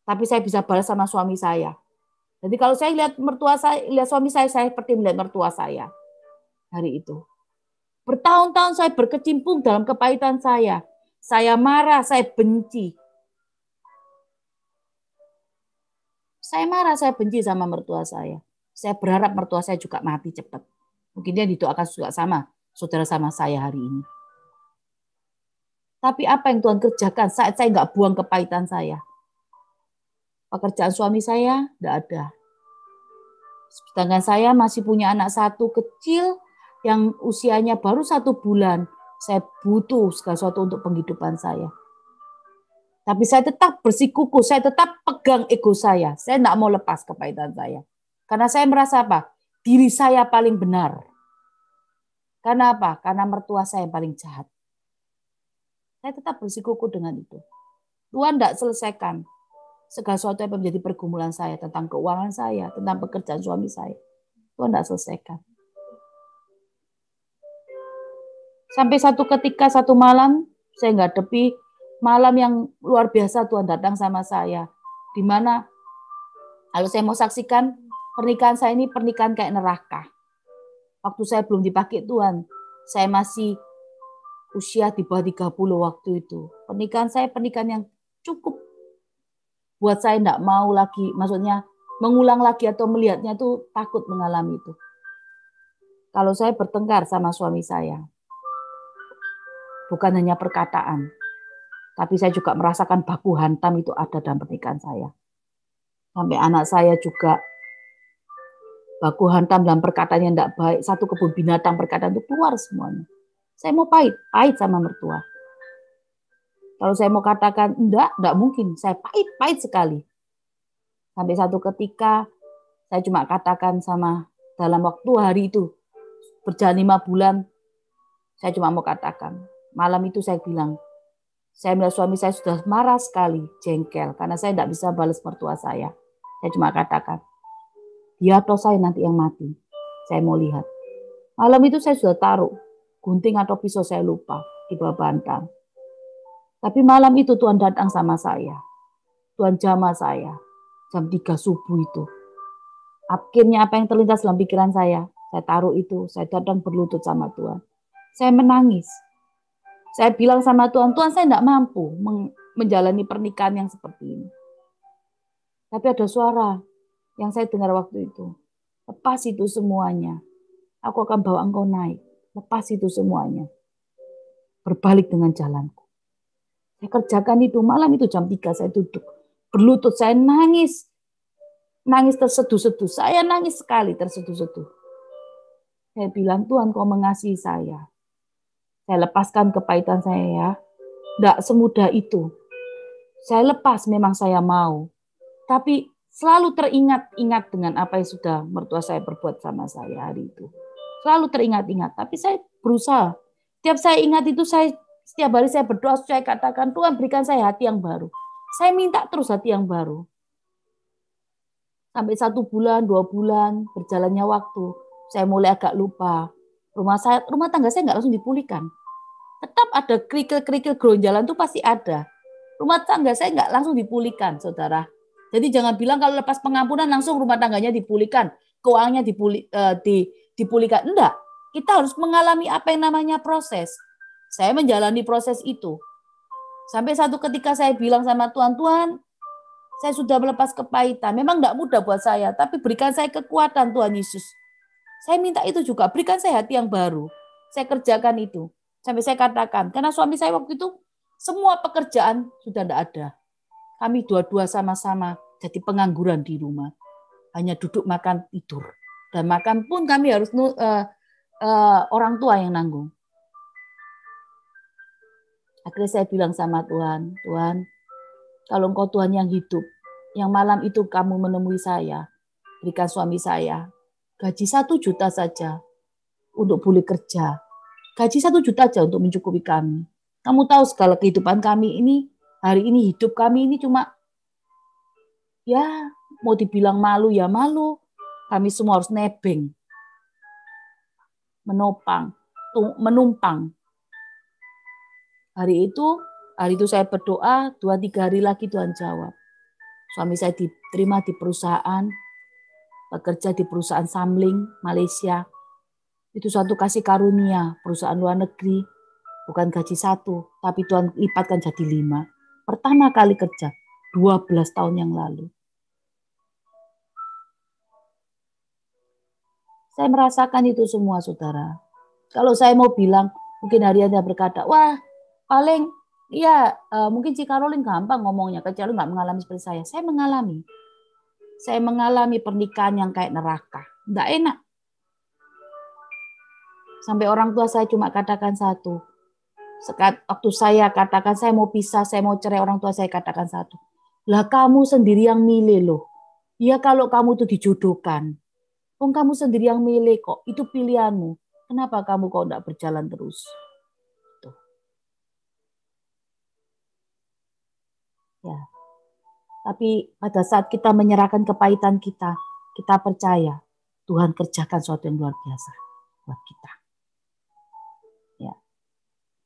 Tapi saya bisa balas sama suami saya. Jadi kalau saya lihat mertua saya, lihat suami saya seperti melihat mertua saya hari itu. Bertahun-tahun saya berkecimpung dalam kepahitan saya. Saya marah, saya benci. Saya marah, saya benci sama mertua saya. Saya berharap mertua saya juga mati cepat. Mungkin dia didoakan juga sama saudara sama saya hari ini. Tapi apa yang Tuhan kerjakan saat saya nggak buang kepahitan saya? Pekerjaan suami saya nggak ada. Sedangkan saya masih punya anak satu kecil yang usianya baru 1 bulan. Saya butuh segala sesuatu untuk penghidupan saya. Tapi saya tetap bersikukuh, saya tetap pegang ego saya. Saya tidak mau lepas kepahitan saya. Karena saya merasa apa? Diri saya paling benar. Karena apa? Karena mertua saya yang paling jahat. Saya tetap bersikukuh dengan itu. Tuhan tidak selesaikan segala sesuatu yang menjadi pergumulan saya. Tentang keuangan saya, tentang pekerjaan suami saya. Tuhan tidak selesaikan. Sampai satu ketika, satu malam, saya menghadapi malam yang luar biasa. Tuhan datang sama saya. Di mana, kalau saya mau saksikan, pernikahan saya ini pernikahan kayak neraka. Waktu saya belum dipakai Tuhan, saya masih usia di bawah 30 waktu itu. Pernikahan saya pernikahan yang cukup buat saya tidak mau lagi, maksudnya mengulang lagi atau melihatnya itu takut mengalami itu. Kalau saya bertengkar sama suami saya, bukan hanya perkataan, tapi saya juga merasakan baku hantam itu ada dalam pernikahan saya. Sampai anak saya juga baku hantam dalam perkataan yang tidak baik. Satu kebun binatang perkataan itu keluar semuanya. Saya mau pahit sama mertua. Kalau saya mau katakan enggak mungkin. Saya pahit sekali. Sampai satu ketika saya cuma katakan sama dalam waktu hari itu berjalan 5 bulan, saya cuma mau katakan. Malam itu saya bilang, saya melihat suami saya sudah marah sekali, jengkel karena saya tidak bisa balas mertua saya. Saya cuma katakan, dia atau saya nanti yang mati. Saya mau lihat. Malam itu saya sudah taruh gunting atau pisau, saya lupa, di bawah bantal. Tapi malam itu Tuhan datang sama saya. Tuhan jamah saya. Jam 3 subuh itu. Akhirnya apa yang terlintas dalam pikiran saya taruh itu. Saya datang berlutut sama Tuhan. Saya menangis. Saya bilang sama Tuhan, Tuhan saya tidak mampu menjalani pernikahan yang seperti ini. Tapi ada suara yang saya dengar waktu itu. Lepas itu semuanya. Aku akan bawa engkau naik. Lepas itu semuanya. Berbalik dengan jalanku. Saya kerjakan itu. Malam itu jam 3 saya duduk. Berlutut saya nangis. Nangis terseduh-seduh. Saya nangis sekali terseduh-seduh. Saya bilang, Tuhan kau mengasihi saya. Saya lepaskan kepahitan saya ya. Tidak semudah itu. Saya lepas memang saya mau. Tapi selalu teringat-ingat dengan apa yang sudah mertua saya perbuat sama saya hari itu. Selalu teringat-ingat. Tapi saya berusaha. Setiap saya ingat itu, setiap hari saya berdoa, saya katakan, Tuhan berikan saya hati yang baru. Saya minta terus hati yang baru. Sampai 1 bulan, 2 bulan, berjalannya waktu. Saya mulai agak lupa. Rumah tangga saya nggak langsung dipulihkan. Tetap ada kerikil-kerikil geronjalan itu pasti ada. Rumah tangga saya nggak langsung dipulihkan, saudara. Jadi jangan bilang kalau lepas pengampunan langsung rumah tangganya dipulihkan. Keuangannya dipulihkan. Enggak. Kita harus mengalami apa yang namanya proses. Saya menjalani proses itu. Sampai satu ketika saya bilang sama Tuhan, Tuhan, saya sudah melepas kepahitan. Memang tidak mudah buat saya, tapi berikan saya kekuatan Tuhan Yesus. Saya minta itu juga, berikan saya hati yang baru. Saya kerjakan itu. Sampai saya katakan, karena suami saya waktu itu, semua pekerjaan sudah tidak ada. Kami dua-dua sama-sama jadi pengangguran di rumah. Hanya duduk makan tidur. Dan makan pun kami harus orang tua yang nanggung. Akhirnya saya bilang sama Tuhan, Tuhan, kalau Engkau Tuhan yang hidup, yang malam itu kamu menemui saya, berikan suami saya, gaji 1 juta saja untuk boleh kerja. Gaji 1 juta aja untuk mencukupi kami. Kamu tahu segala kehidupan kami ini, hari ini hidup kami ini cuma, ya mau dibilang malu ya malu. Kami semua harus nebeng, menumpang. Hari itu saya berdoa, 2-3 hari lagi Tuhan jawab. Suami saya diterima di perusahaan, bekerja di perusahaan Samling, Malaysia. Itu suatu kasih karunia, perusahaan luar negeri, bukan gaji 1, tapi Tuhan lipatkan jadi 5. Pertama kali kerja, 12 tahun yang lalu. Saya merasakan itu semua, saudara. Kalau saya mau bilang, mungkin hari Anda berkata, wah paling, ya mungkin si Caroline gampang ngomongnya, kecuali nggak mengalami seperti saya. Saya mengalami. Saya mengalami pernikahan yang kayak neraka. Nggak enak. Sampai orang tua saya cuma katakan satu. Waktu saya katakan saya mau pisah, saya mau cerai, orang tua saya katakan satu. Lah kamu sendiri yang milih loh. Ya kalau kamu tuh dijodohkan. Kamu sendiri yang milih kok. Itu pilihanmu. Kenapa kamu kok enggak berjalan terus? Tuh. Ya. Tapi pada saat kita menyerahkan kepahitan kita percaya Tuhan kerjakan sesuatu yang luar biasa buat kita. Ya.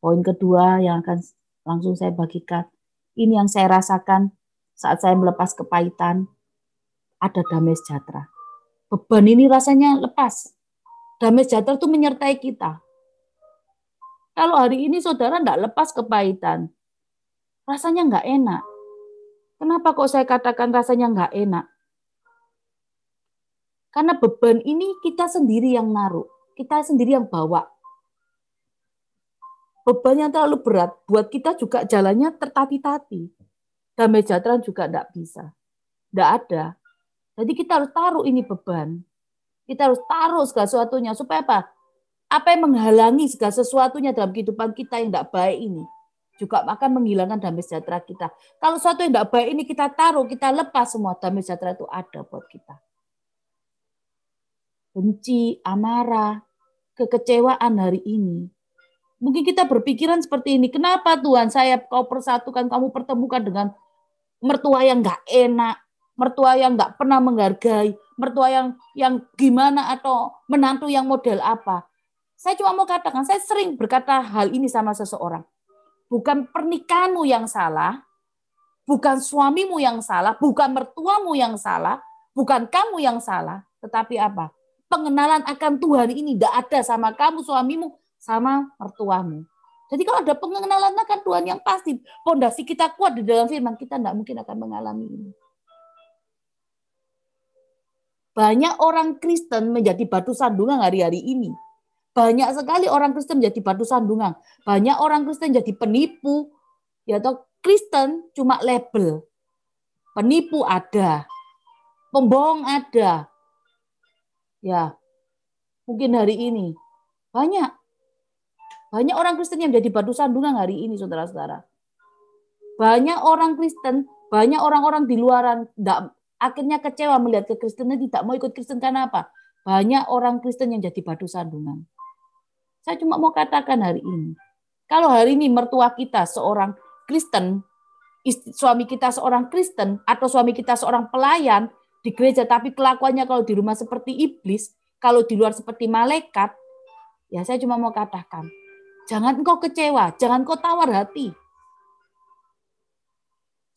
Poin kedua yang akan langsung saya bagikan, ini yang saya rasakan saat saya melepas kepahitan, ada damai sejahtera. Beban ini rasanya lepas. Damai sejahtera itu menyertai kita. Kalau hari ini saudara enggak lepas kepahitan, rasanya enggak enak. Kenapa kok saya katakan rasanya enggak enak? Karena beban ini kita sendiri yang naruh, kita sendiri yang bawa. Beban yang terlalu berat, buat kita juga jalannya tertati-tati. Damai sejahtera juga enggak bisa. Enggak ada. Jadi kita harus taruh ini beban. Kita harus taruh segala sesuatunya. Supaya apa? Apa yang menghalangi segala sesuatunya dalam kehidupan kita yang enggak baik ini juga akan menghilangkan damai sejahtera kita. Kalau sesuatu yang tidak baik ini kita taruh, kita lepas semua, damai sejahtera itu ada buat kita. Benci, amarah, kekecewaan hari ini. Mungkin kita berpikiran seperti ini, kenapa Tuhan kau persatukan, kamu pertemukan dengan mertua yang nggak enak, mertua yang nggak pernah menghargai, mertua yang gimana atau menantu yang model apa. Saya cuma mau katakan, saya sering berkata hal ini sama seseorang. Bukan pernikahanmu yang salah, bukan suamimu yang salah, bukan mertuamu yang salah, bukan kamu yang salah, tetapi apa? Pengenalan akan Tuhan ini tidak ada sama kamu, suamimu, sama mertuamu. Jadi kalau ada pengenalan akan Tuhan yang pasti, pondasi kita kuat di dalam firman, kita tidak mungkin akan mengalami ini. Banyak orang Kristen menjadi batu sandungan hari-hari ini. Banyak sekali orang Kristen menjadi batu sandungan. Banyak orang Kristen jadi penipu. Ya toh, Kristen cuma label. Penipu ada. Pembohong ada. Ya. Mungkin hari ini banyak orang Kristen yang menjadi batu sandungan hari ini, saudara-saudara. Banyak orang Kristen, banyak orang-orang di luaran akhirnya kecewa melihat kekristenan, tidak mau ikut Kristen karena apa? Banyak orang Kristen yang jadi batu sandungan. Saya cuma mau katakan hari ini, kalau hari ini mertua kita seorang Kristen, suami kita seorang Kristen, atau suami kita seorang pelayan di gereja, tapi kelakuannya kalau di rumah seperti iblis, kalau di luar seperti malaikat, ya saya cuma mau katakan, jangan engkau kecewa, jangan kau tawar hati.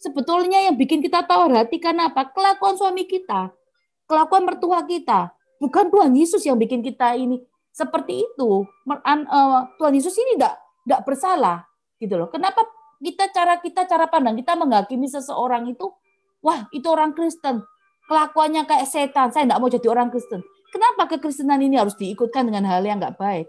Sebetulnya yang bikin kita tawar hati karena apa? Kelakuan suami kita, kelakuan mertua kita, bukan Tuhan Yesus yang bikin kita ini seperti itu. Tuhan Yesus ini tidak bersalah, gitu loh. Kenapa cara pandang kita menghakimi seseorang itu, wah itu orang Kristen, kelakuannya kayak setan, saya tidak mau jadi orang Kristen. Kenapa kekristenan ini harus diikutkan dengan hal yang nggak baik?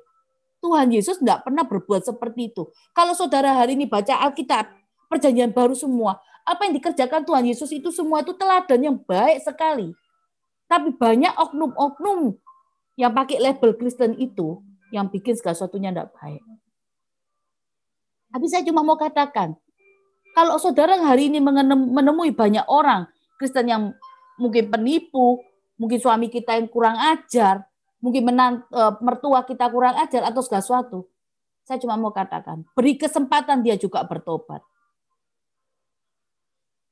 Tuhan Yesus tidak pernah berbuat seperti itu. Kalau saudara hari ini baca Alkitab, Perjanjian Baru semua, apa yang dikerjakan Tuhan Yesus itu semua itu teladan yang baik sekali. Tapi banyak oknum-oknum yang pakai label Kristen itu, yang bikin segala sesuatunya tidak baik. Tapi saya cuma mau katakan, kalau saudara hari ini menemui banyak orang Kristen yang mungkin penipu, mungkin suami kita yang kurang ajar, mungkin mertua kita kurang ajar atau segala sesuatu, saya cuma mau katakan, beri kesempatan dia juga bertobat.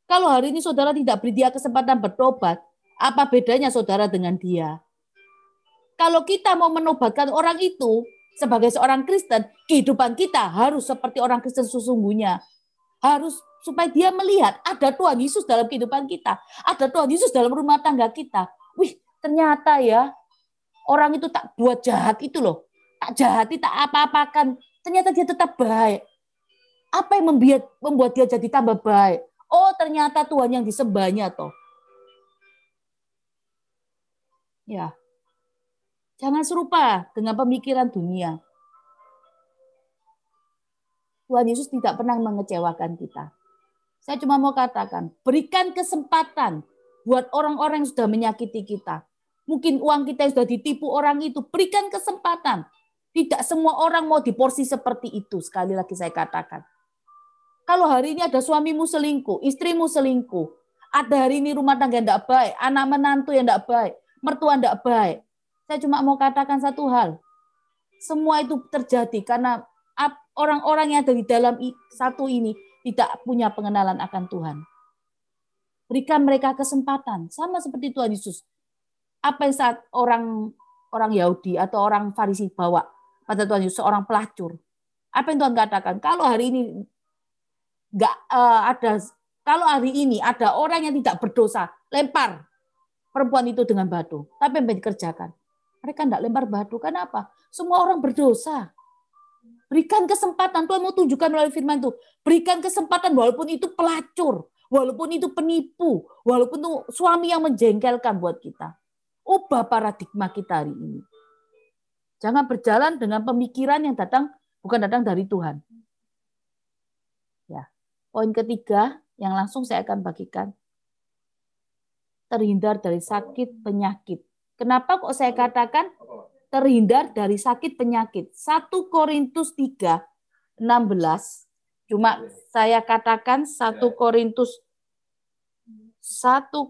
Kalau hari ini saudara tidak beri dia kesempatan bertobat, apa bedanya saudara dengan dia? Kalau kita mau menobatkan orang itu sebagai seorang Kristen, kehidupan kita harus seperti orang Kristen sesungguhnya. Harus supaya dia melihat ada Tuhan Yesus dalam kehidupan kita. Ada Tuhan Yesus dalam rumah tangga kita. Wih, ternyata ya orang itu tak buat jahat itu loh. Tak jahati, tak apa-apakan. Ternyata dia tetap baik. Apa yang membuat dia jadi tambah baik? Oh, ternyata Tuhan yang disembahnya toh. Ya. Jangan serupa dengan pemikiran dunia. Tuhan Yesus tidak pernah mengecewakan kita. Saya cuma mau katakan, berikan kesempatan buat orang-orang yang sudah menyakiti kita. Mungkin uang kita yang sudah ditipu orang itu, berikan kesempatan. Tidak semua orang mau diporsi seperti itu. Sekali lagi saya katakan. Kalau hari ini ada suamimu selingkuh, istrimu selingkuh, ada hari ini rumah tangga yang tidak baik, anak menantu yang tidak baik, mertua tidak baik. Saya cuma mau katakan satu hal. Semua itu terjadi karena orang-orang yang ada di dalam satu ini tidak punya pengenalan akan Tuhan. Berikan mereka kesempatan. Sama seperti Tuhan Yesus. Apa yang saat orang Yahudi atau orang Farisi bawa pada Tuhan Yesus, seorang pelacur. Apa yang Tuhan katakan? Kalau hari ini kalau hari ini ada orang yang tidak berdosa, lempar perempuan itu dengan batu. Tapi yang dikerjakan? Mereka tidak lempar batu. Kenapa? Semua orang berdosa. Berikan kesempatan. Tuhan mau tunjukkan melalui firman itu. Berikan kesempatan walaupun itu pelacur. Walaupun itu penipu. Walaupun itu suami yang menjengkelkan buat kita. Ubah paradigma kita hari ini. Jangan berjalan dengan pemikiran yang bukan datang dari Tuhan. Ya. Poin ketiga yang langsung saya akan bagikan. Terhindar dari sakit penyakit. Kenapa kok saya katakan terhindar dari sakit penyakit? 1 Korintus 3:16. Cuma saya katakan 1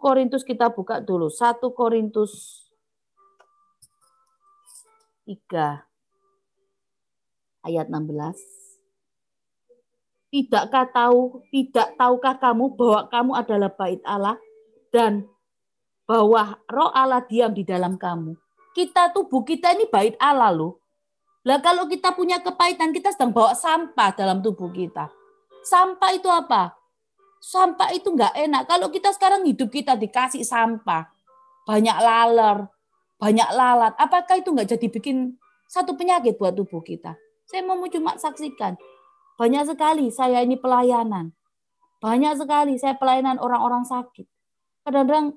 Korintus kita buka dulu. 1 Korintus 3 ayat 16. Tidak tahukah kamu bahwa kamu adalah bait Allah dan bahwa Roh Allah diam di dalam kamu? Tubuh kita ini bait Allah loh. Lah kalau kita punya kepahitan, kita sedang bawa sampah dalam tubuh kita. Sampah itu apa? Sampah itu enggak enak. Kalau kita sekarang hidup kita dikasih sampah, banyak banyak lalat, apakah itu enggak jadi bikin satu penyakit buat tubuh kita? Saya mau cuma saksikan. Banyak sekali saya ini pelayanan. Banyak sekali saya pelayanan orang-orang sakit. Kadang-kadang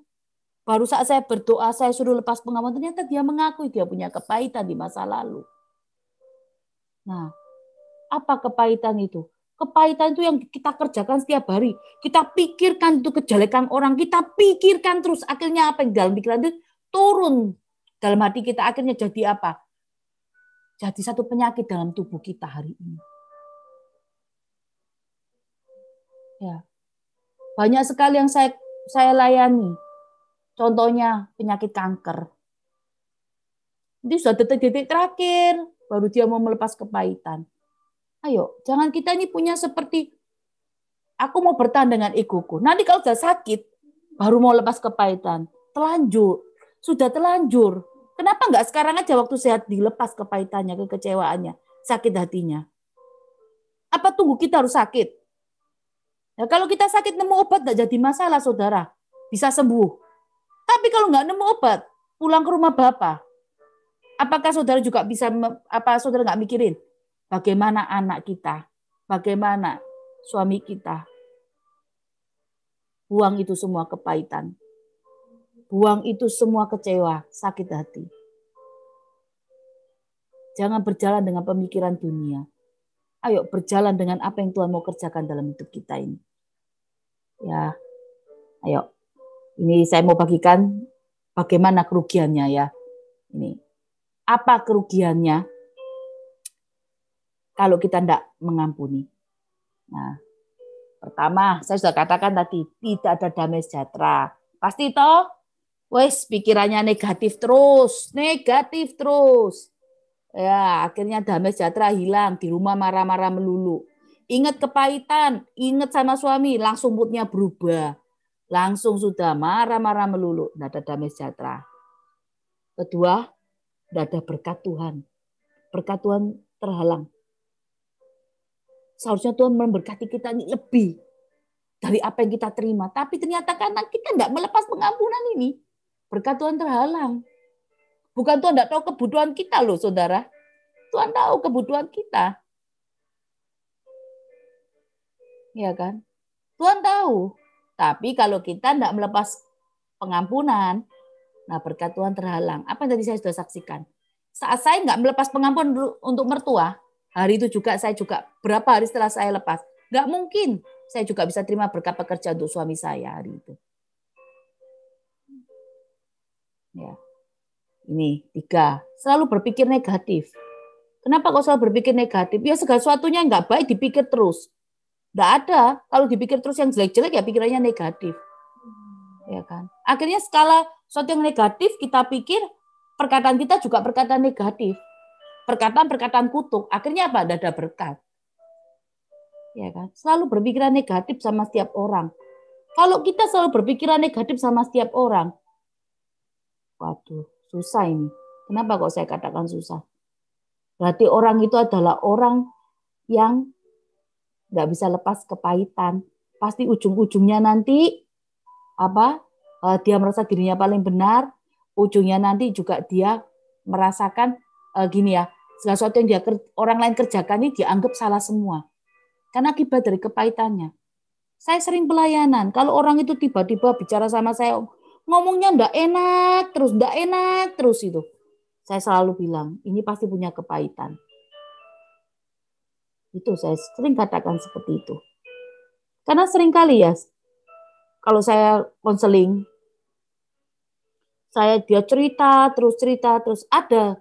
baru saat saya berdoa, saya suruh lepas pengakuan, ternyata dia mengakui dia punya kepahitan di masa lalu. Nah, apa kepahitan itu? Kepahitan itu yang kita kerjakan setiap hari. Kita pikirkan itu kejelekan orang, kita pikirkan terus. Akhirnya apa yang dalam pikiran itu turun dalam hati kita. Akhirnya jadi apa? Jadi satu penyakit dalam tubuh kita hari ini. Ya, banyak sekali yang saya layani. Contohnya penyakit kanker. Itu sudah detik-detik terakhir, baru dia mau melepas kepahitan. Ayo, jangan kita ini punya seperti, aku mau bertahan dengan egoku. Nanti kalau sudah sakit, baru mau lepas kepahitan. Sudah terlanjur. Kenapa enggak sekarang aja waktu sehat dilepas kepahitannya, kekecewaannya, sakit hatinya? Apa tunggu kita harus sakit? Nah, kalau kita sakit nemu obat enggak jadi masalah, saudara. Bisa sembuh. Tapi kalau nggak nemu obat, pulang ke rumah Bapak. Apakah saudara juga bisa, saudara nggak mikirin? Bagaimana anak kita? Bagaimana suami kita? Buang itu semua kepahitan. Buang itu semua kecewa, sakit hati. Jangan berjalan dengan pemikiran dunia. Ayo berjalan dengan apa yang Tuhan mau kerjakan dalam hidup kita ini. Ya, ayo. Ini saya mau bagikan bagaimana kerugiannya ya. Ini. Apa kerugiannya kalau kita tidak mengampuni? Nah, pertama, saya sudah katakan tadi, tidak ada damai sejahtera. Pasti toh? Wes, pikirannya negatif terus. Ya, akhirnya damai sejahtera hilang, di rumah marah-marah melulu. Ingat kepahitan, ingat sama suami, langsung moodnya berubah. Langsung sudah marah-marah melulu. Tidak ada damai sejahtera. Kedua, tidak ada berkat Tuhan. Berkat Tuhan terhalang. Seharusnya Tuhan memberkati kita ini lebih dari apa yang kita terima. Tapi ternyata karena kita tidak melepas pengampunan ini. berkat Tuhan terhalang. Bukan Tuhan tidak tahu kebutuhan kita loh, saudara. Tuhan tahu kebutuhan kita. Ya kan? Tuhan tahu. Tapi kalau kita tidak melepas pengampunan, nah berkat Tuhan terhalang. Apa yang tadi saya sudah saksikan? Saat saya nggak melepas pengampunan untuk mertua, hari itu juga saya juga berapa hari setelah saya lepas, nggak mungkin saya juga bisa terima berkat pekerjaan untuk suami saya hari itu. Ya. Ini 3, selalu berpikir negatif. Kenapa kok selalu berpikir negatif? Ya segala sesuatunya nggak baik dipikir terus. Nggak ada. Kalau dipikir terus yang jelek-jelek ya pikirannya negatif. Ya kan? Akhirnya skala sesuatu yang negatif kita pikir, perkataan kita juga perkataan negatif. Perkataan-perkataan kutuk. Akhirnya apa? Tidak ada berkat. Ya kan? Selalu berpikiran negatif sama setiap orang. Kalau kita selalu berpikiran negatif sama setiap orang, waduh, susah ini. Kenapa kok saya katakan susah? Berarti orang itu adalah orang yang nggak bisa lepas kepahitan. Pasti ujung-ujungnya nanti dia merasa dirinya paling benar. Ujungnya nanti juga dia merasakan gini ya, segala sesuatu yang orang lain kerjakan ini dianggap salah semua. Karena akibat dari kepahitannya. Saya sering pelayanan. Kalau orang itu tiba-tiba bicara sama saya, ngomongnya ndak enak terus itu. Saya selalu bilang, ini pasti punya kepahitan. Itu saya sering katakan seperti itu. Karena sering kali ya, kalau saya konseling, dia cerita terus ada,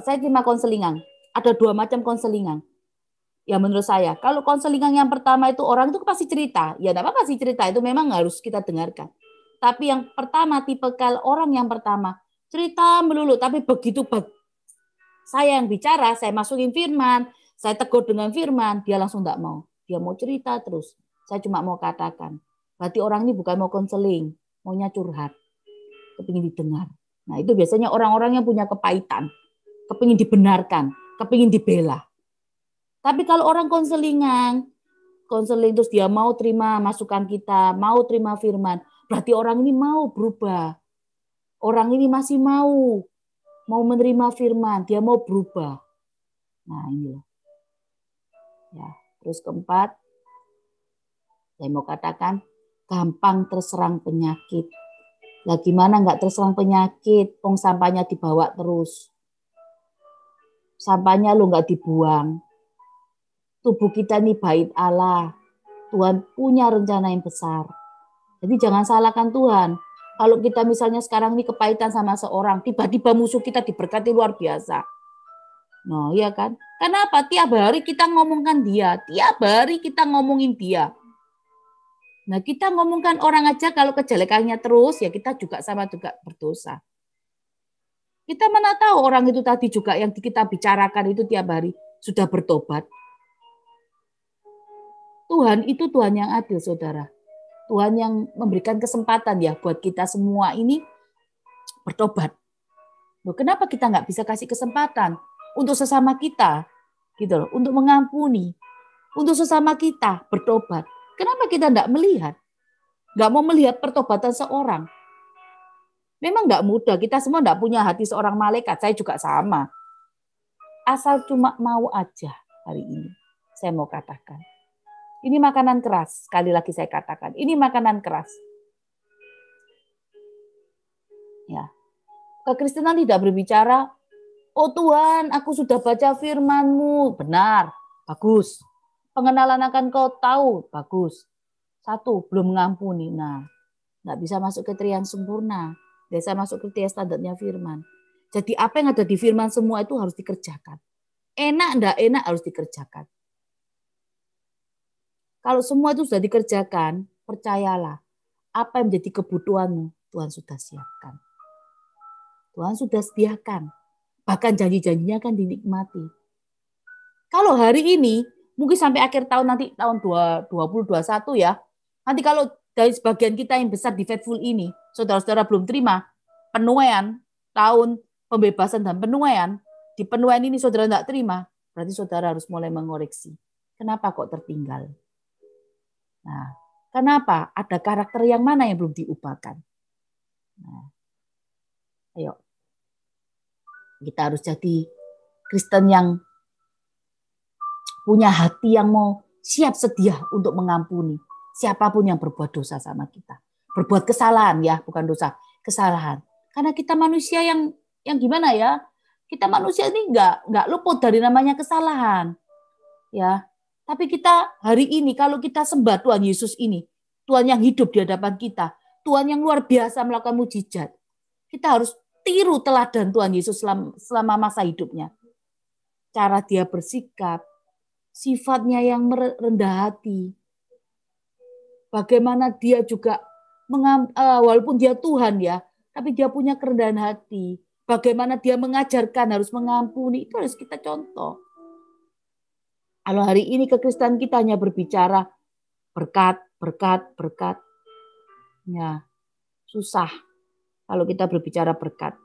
saya terima konselingan, ada 2 macam konselingan. Ya menurut saya, kalau konselingan yang pertama itu orang itu pasti cerita, ya enggak apa-apa sih cerita, itu memang harus kita dengarkan. Tapi yang pertama, tipikal orang yang pertama, cerita melulu, tapi begitu saya yang bicara, saya masukin firman, saya tegur dengan firman, dia langsung enggak mau. Dia mau cerita terus. Saya cuma mau katakan, berarti orang ini bukan mau konseling, maunya curhat, kepingin didengar. Nah itu biasanya orang-orang yang punya kepahitan, kepingin dibenarkan, kepingin dibela. Tapi kalau orang konseling terus dia mau terima masukan kita, mau terima firman, berarti orang ini mau berubah. Orang ini masih mau menerima firman, dia mau berubah. Nah ini loh. Ya, terus keempat, saya mau katakan gampang terserang penyakit. Lah gimana nggak terserang penyakit? Sampahnya dibawa terus. Sampahnya lo nggak dibuang. Tubuh kita ini bait Allah. Tuhan punya rencana yang besar. Jadi jangan salahkan Tuhan. Kalau kita misalnya sekarang ini kepahitan sama seorang, tiba-tiba musuh kita diberkati luar biasa. Nah, iya kan? Kenapa? Tiap hari kita ngomongkan dia. Tiap hari kita ngomongin dia. Nah, kita ngomongkan orang aja kalau kejelekannya terus, ya kita juga sama juga berdosa. Kita mana tahu orang itu tadi juga yang kita bicarakan itu tiap hari sudah bertobat. Tuhan itu Tuhan yang adil, saudara. Tuhan yang memberikan kesempatan ya buat kita semua ini bertobat. Loh, kenapa kita nggak bisa kasih kesempatan untuk sesama kita, gitu loh, untuk mengampuni, untuk sesama kita bertobat? Kenapa kita nggak melihat? Nggak mau melihat pertobatan seorang? Memang nggak mudah. Kita semua nggak punya hati seorang malaikat. Saya juga sama. Asal cuma mau aja hari ini. Saya mau katakan. Ini makanan keras. Sekali lagi saya katakan. Ini makanan keras. Ya. Kekristenan tidak berbicara, oh Tuhan, aku sudah baca firman-Mu. Benar. Bagus. Pengenalan akan Kau tahu. Bagus. 1, belum mengampuni. Nah, nggak bisa masuk kriteria yang sempurna. Biasa masuk kriteria standarnya firman. Jadi apa yang ada di firman semua itu harus dikerjakan. Enak, enggak enak harus dikerjakan. Kalau semua itu sudah dikerjakan, percayalah, apa yang menjadi kebutuhanmu, Tuhan sudah siapkan. Tuhan sudah sediakan. Bahkan janji-janjinya akan dinikmati. Kalau hari ini, mungkin sampai akhir tahun nanti, tahun 2021 ya, nanti kalau dari sebagian kita yang besar di Faithful ini, saudara-saudara belum terima penuaian, tahun pembebasan dan penuaian, di penuaian ini saudara tidak terima, berarti saudara harus mulai mengoreksi. Kenapa kok tertinggal? Nah, kenapa? Ada karakter yang mana yang belum diubahkan? Nah, Ayo. Kita harus jadi Kristen yang punya hati yang mau siap sedia untuk mengampuni siapapun yang berbuat dosa sama kita. Berbuat kesalahan ya, bukan dosa, kesalahan. Karena kita manusia yang gimana ya? Kita manusia ini nggak luput dari namanya kesalahan. Ya. Tapi kita hari ini kalau kita sembah Tuhan Yesus ini, Tuhan yang hidup di hadapan kita, Tuhan yang luar biasa melakukan mujizat. Kita harus tiru teladan Tuhan Yesus selama masa hidupnya. Cara dia bersikap, sifatnya yang rendah hati. Bagaimana dia juga walaupun dia Tuhan ya, tapi dia punya kerendahan hati. Bagaimana dia mengajarkan harus mengampuni, itu harus kita contoh. Kalau hari ini kekristenan kita hanya berbicara berkat. Ya, susah kalau kita berbicara berkat.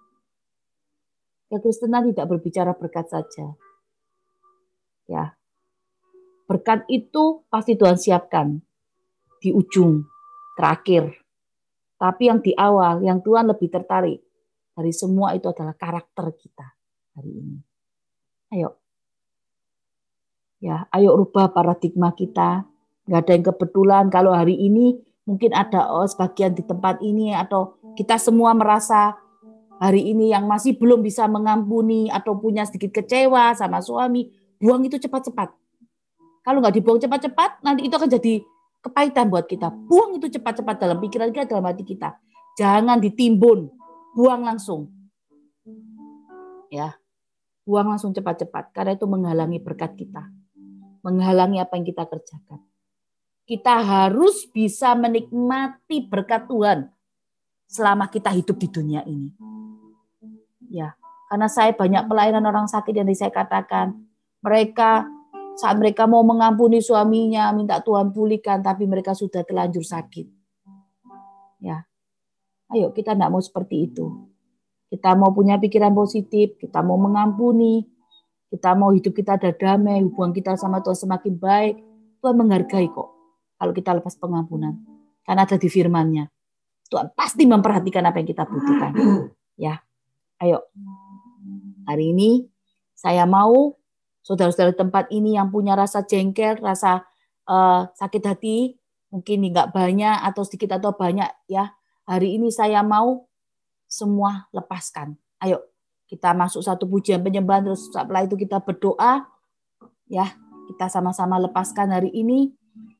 Kekristenan tidak berbicara berkat saja. Ya. Berkat itu pasti Tuhan siapkan di ujung, terakhir. Tapi yang di awal, yang Tuhan lebih tertarik dari semua itu adalah karakter kita hari ini. Ayo. Ya, ayo rubah paradigma kita. Nggak ada yang kebetulan kalau hari ini mungkin ada sebagian di tempat ini atau kita semua merasa hari ini yang masih belum bisa mengampuni atau punya sedikit kecewa sama suami, buang itu cepat-cepat. Kalau nggak dibuang cepat-cepat, nanti itu akan jadi kepahitan buat kita. Buang itu cepat-cepat dalam pikiran kita, dalam hati kita. Jangan ditimbun, buang langsung. Ya, buang langsung cepat-cepat, karena itu menghalangi berkat kita. Menghalangi apa yang kita kerjakan. Kita harus bisa menikmati berkat Tuhan selama kita hidup di dunia ini. Ya, karena saya banyak pelayanan orang sakit yang saya katakan, mereka saat mereka mau mengampuni suaminya, minta Tuhan pulihkan, tapi mereka sudah terlanjur sakit. Ya, ayo kita tidak mau seperti itu. Kita mau punya pikiran positif, kita mau mengampuni, kita mau hidup kita ada damai, hubungan kita sama Tuhan semakin baik. Tuhan menghargai kok kalau kita lepas pengampunan. Karena ada di firman-Nya. Tuhan pasti memperhatikan apa yang kita butuhkan. Ya, ayo. Hari ini saya mau saudara-saudara tempat ini yang punya rasa jengkel, rasa sakit hati, mungkin nggak banyak atau sedikit atau banyak ya. Hari ini saya mau semua lepaskan. Ayo kita masuk satu pujian penyembahan, terus setelah itu kita berdoa. Ya, kita sama-sama lepaskan hari ini.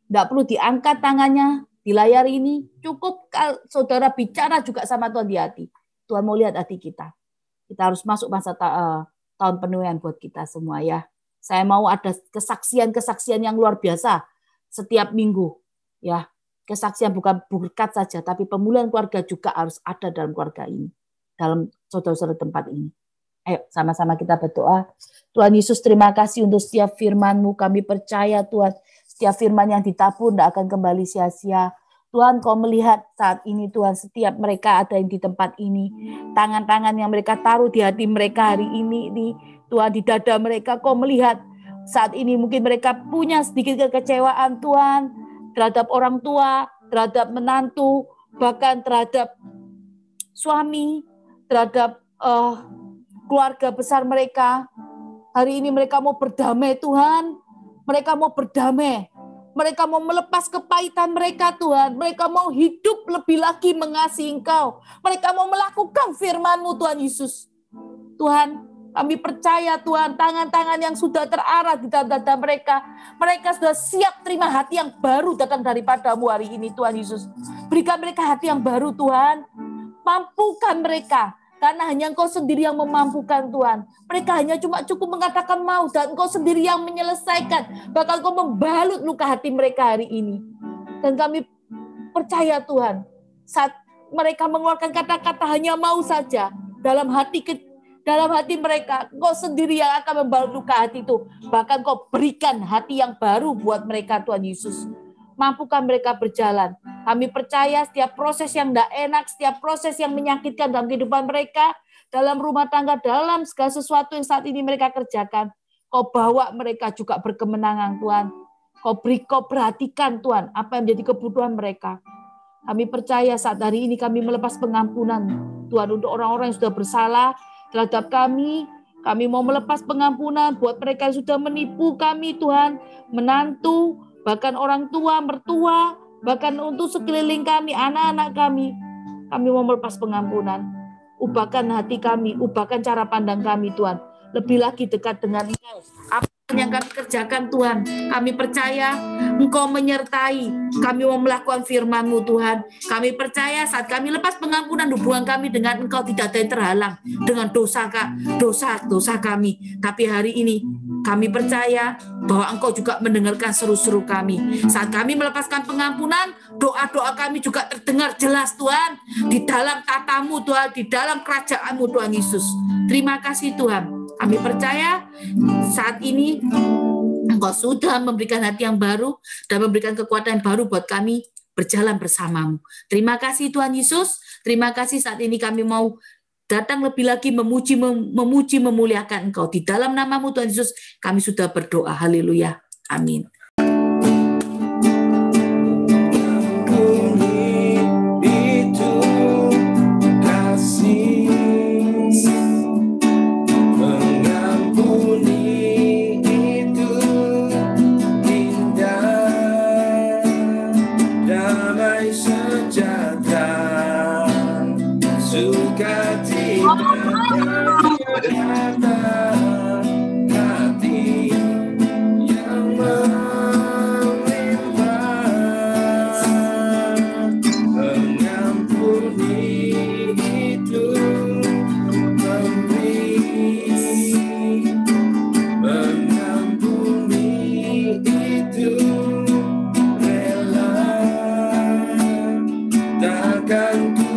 Nggak perlu diangkat tangannya di layar ini. Cukup saudara bicara juga sama Tuhan di hati. Tuhan mau lihat hati kita. Kita harus masuk masa tahun penuaian buat kita semua ya. Saya mau ada kesaksian-kesaksian yang luar biasa setiap minggu. Ya, kesaksian bukan berkat saja, tapi pemulihan keluarga juga harus ada dalam keluarga ini. Dalam saudara-saudara tempat ini. Ayo sama-sama kita berdoa. Tuhan Yesus, terima kasih untuk setiap firman-Mu. Kami percaya Tuhan, setiap firman yang ditabur tidak akan kembali sia-sia. Tuhan, Kau melihat saat ini Tuhan, setiap mereka ada yang di tempat ini. Tangan-tangan yang mereka taruh di hati mereka hari ini, Tuhan, di dada mereka, Kau melihat saat ini mungkin mereka punya sedikit kekecewaan Tuhan, terhadap orang tua, terhadap menantu, bahkan terhadap suami, terhadap keluarga besar mereka. Hari ini mereka mau berdamai Tuhan. Mereka mau berdamai. Mereka mau melepas kepahitan mereka Tuhan. Mereka mau hidup lebih lagi mengasihi Engkau. Mereka mau melakukan firman-Mu Tuhan Yesus. Tuhan, kami percaya Tuhan, tangan-tangan yang sudah terarah di dada mereka. Mereka sudah siap terima hati yang baru datang daripada-Mu hari ini Tuhan Yesus. Berikan mereka hati yang baru Tuhan. Mampukan mereka. Karena hanya Engkau sendiri yang memampukan Tuhan. Mereka hanya cuma cukup mengatakan mau dan Engkau sendiri yang menyelesaikan. Bahkan Engkau membalut luka hati mereka hari ini. Dan kami percaya Tuhan, saat mereka mengeluarkan kata-kata hanya mau saja, dalam hati mereka, Engkau sendiri yang akan membalut luka hati itu. Bahkan Engkau berikan hati yang baru buat mereka Tuhan Yesus. Mampukan mereka berjalan. Kami percaya setiap proses yang tidak enak, setiap proses yang menyakitkan dalam kehidupan mereka, dalam rumah tangga, dalam segala sesuatu yang saat ini mereka kerjakan, Kau bawa mereka juga berkemenangan Tuhan. Kau perhatikan Tuhan apa yang menjadi kebutuhan mereka. Kami percaya saat hari ini kami melepas pengampunan Tuhan untuk orang-orang yang sudah bersalah terhadap kami. Kami mau melepas pengampunan buat mereka yang sudah menipu kami Tuhan, menantu, bahkan orang tua, mertua, bahkan untuk sekeliling kami, anak-anak kami. Kami mau melepas pengampunan. Ubahkan hati kami, ubahkan cara pandang kami Tuhan. Lebih lagi dekat dengan Engkau. Apa yang kami kerjakan Tuhan, kami percaya Engkau menyertai. Kami mau melakukan firman-Mu Tuhan. Kami percaya saat kami lepas pengampunan, hubungan kami dengan Engkau tidak ada yang terhalang dengan dosa kami. Tapi hari ini kami percaya bahwa Engkau juga mendengarkan seru-seru kami. Saat kami melepaskan pengampunan, doa-doa kami juga terdengar jelas Tuhan. Di dalam tata-Mu Tuhan, di dalam kerajaan-Mu Tuhan Yesus. Terima kasih Tuhan. Kami percaya saat ini Engkau sudah memberikan hati yang baru dan memberikan kekuatan yang baru buat kami berjalan bersama-Mu. Terima kasih Tuhan Yesus. Terima kasih saat ini kami mau datang lebih lagi memuji, memuliakan Engkau. Di dalam nama-Mu Tuhan Yesus kami sudah berdoa. Haleluya. Amin. Takkan ku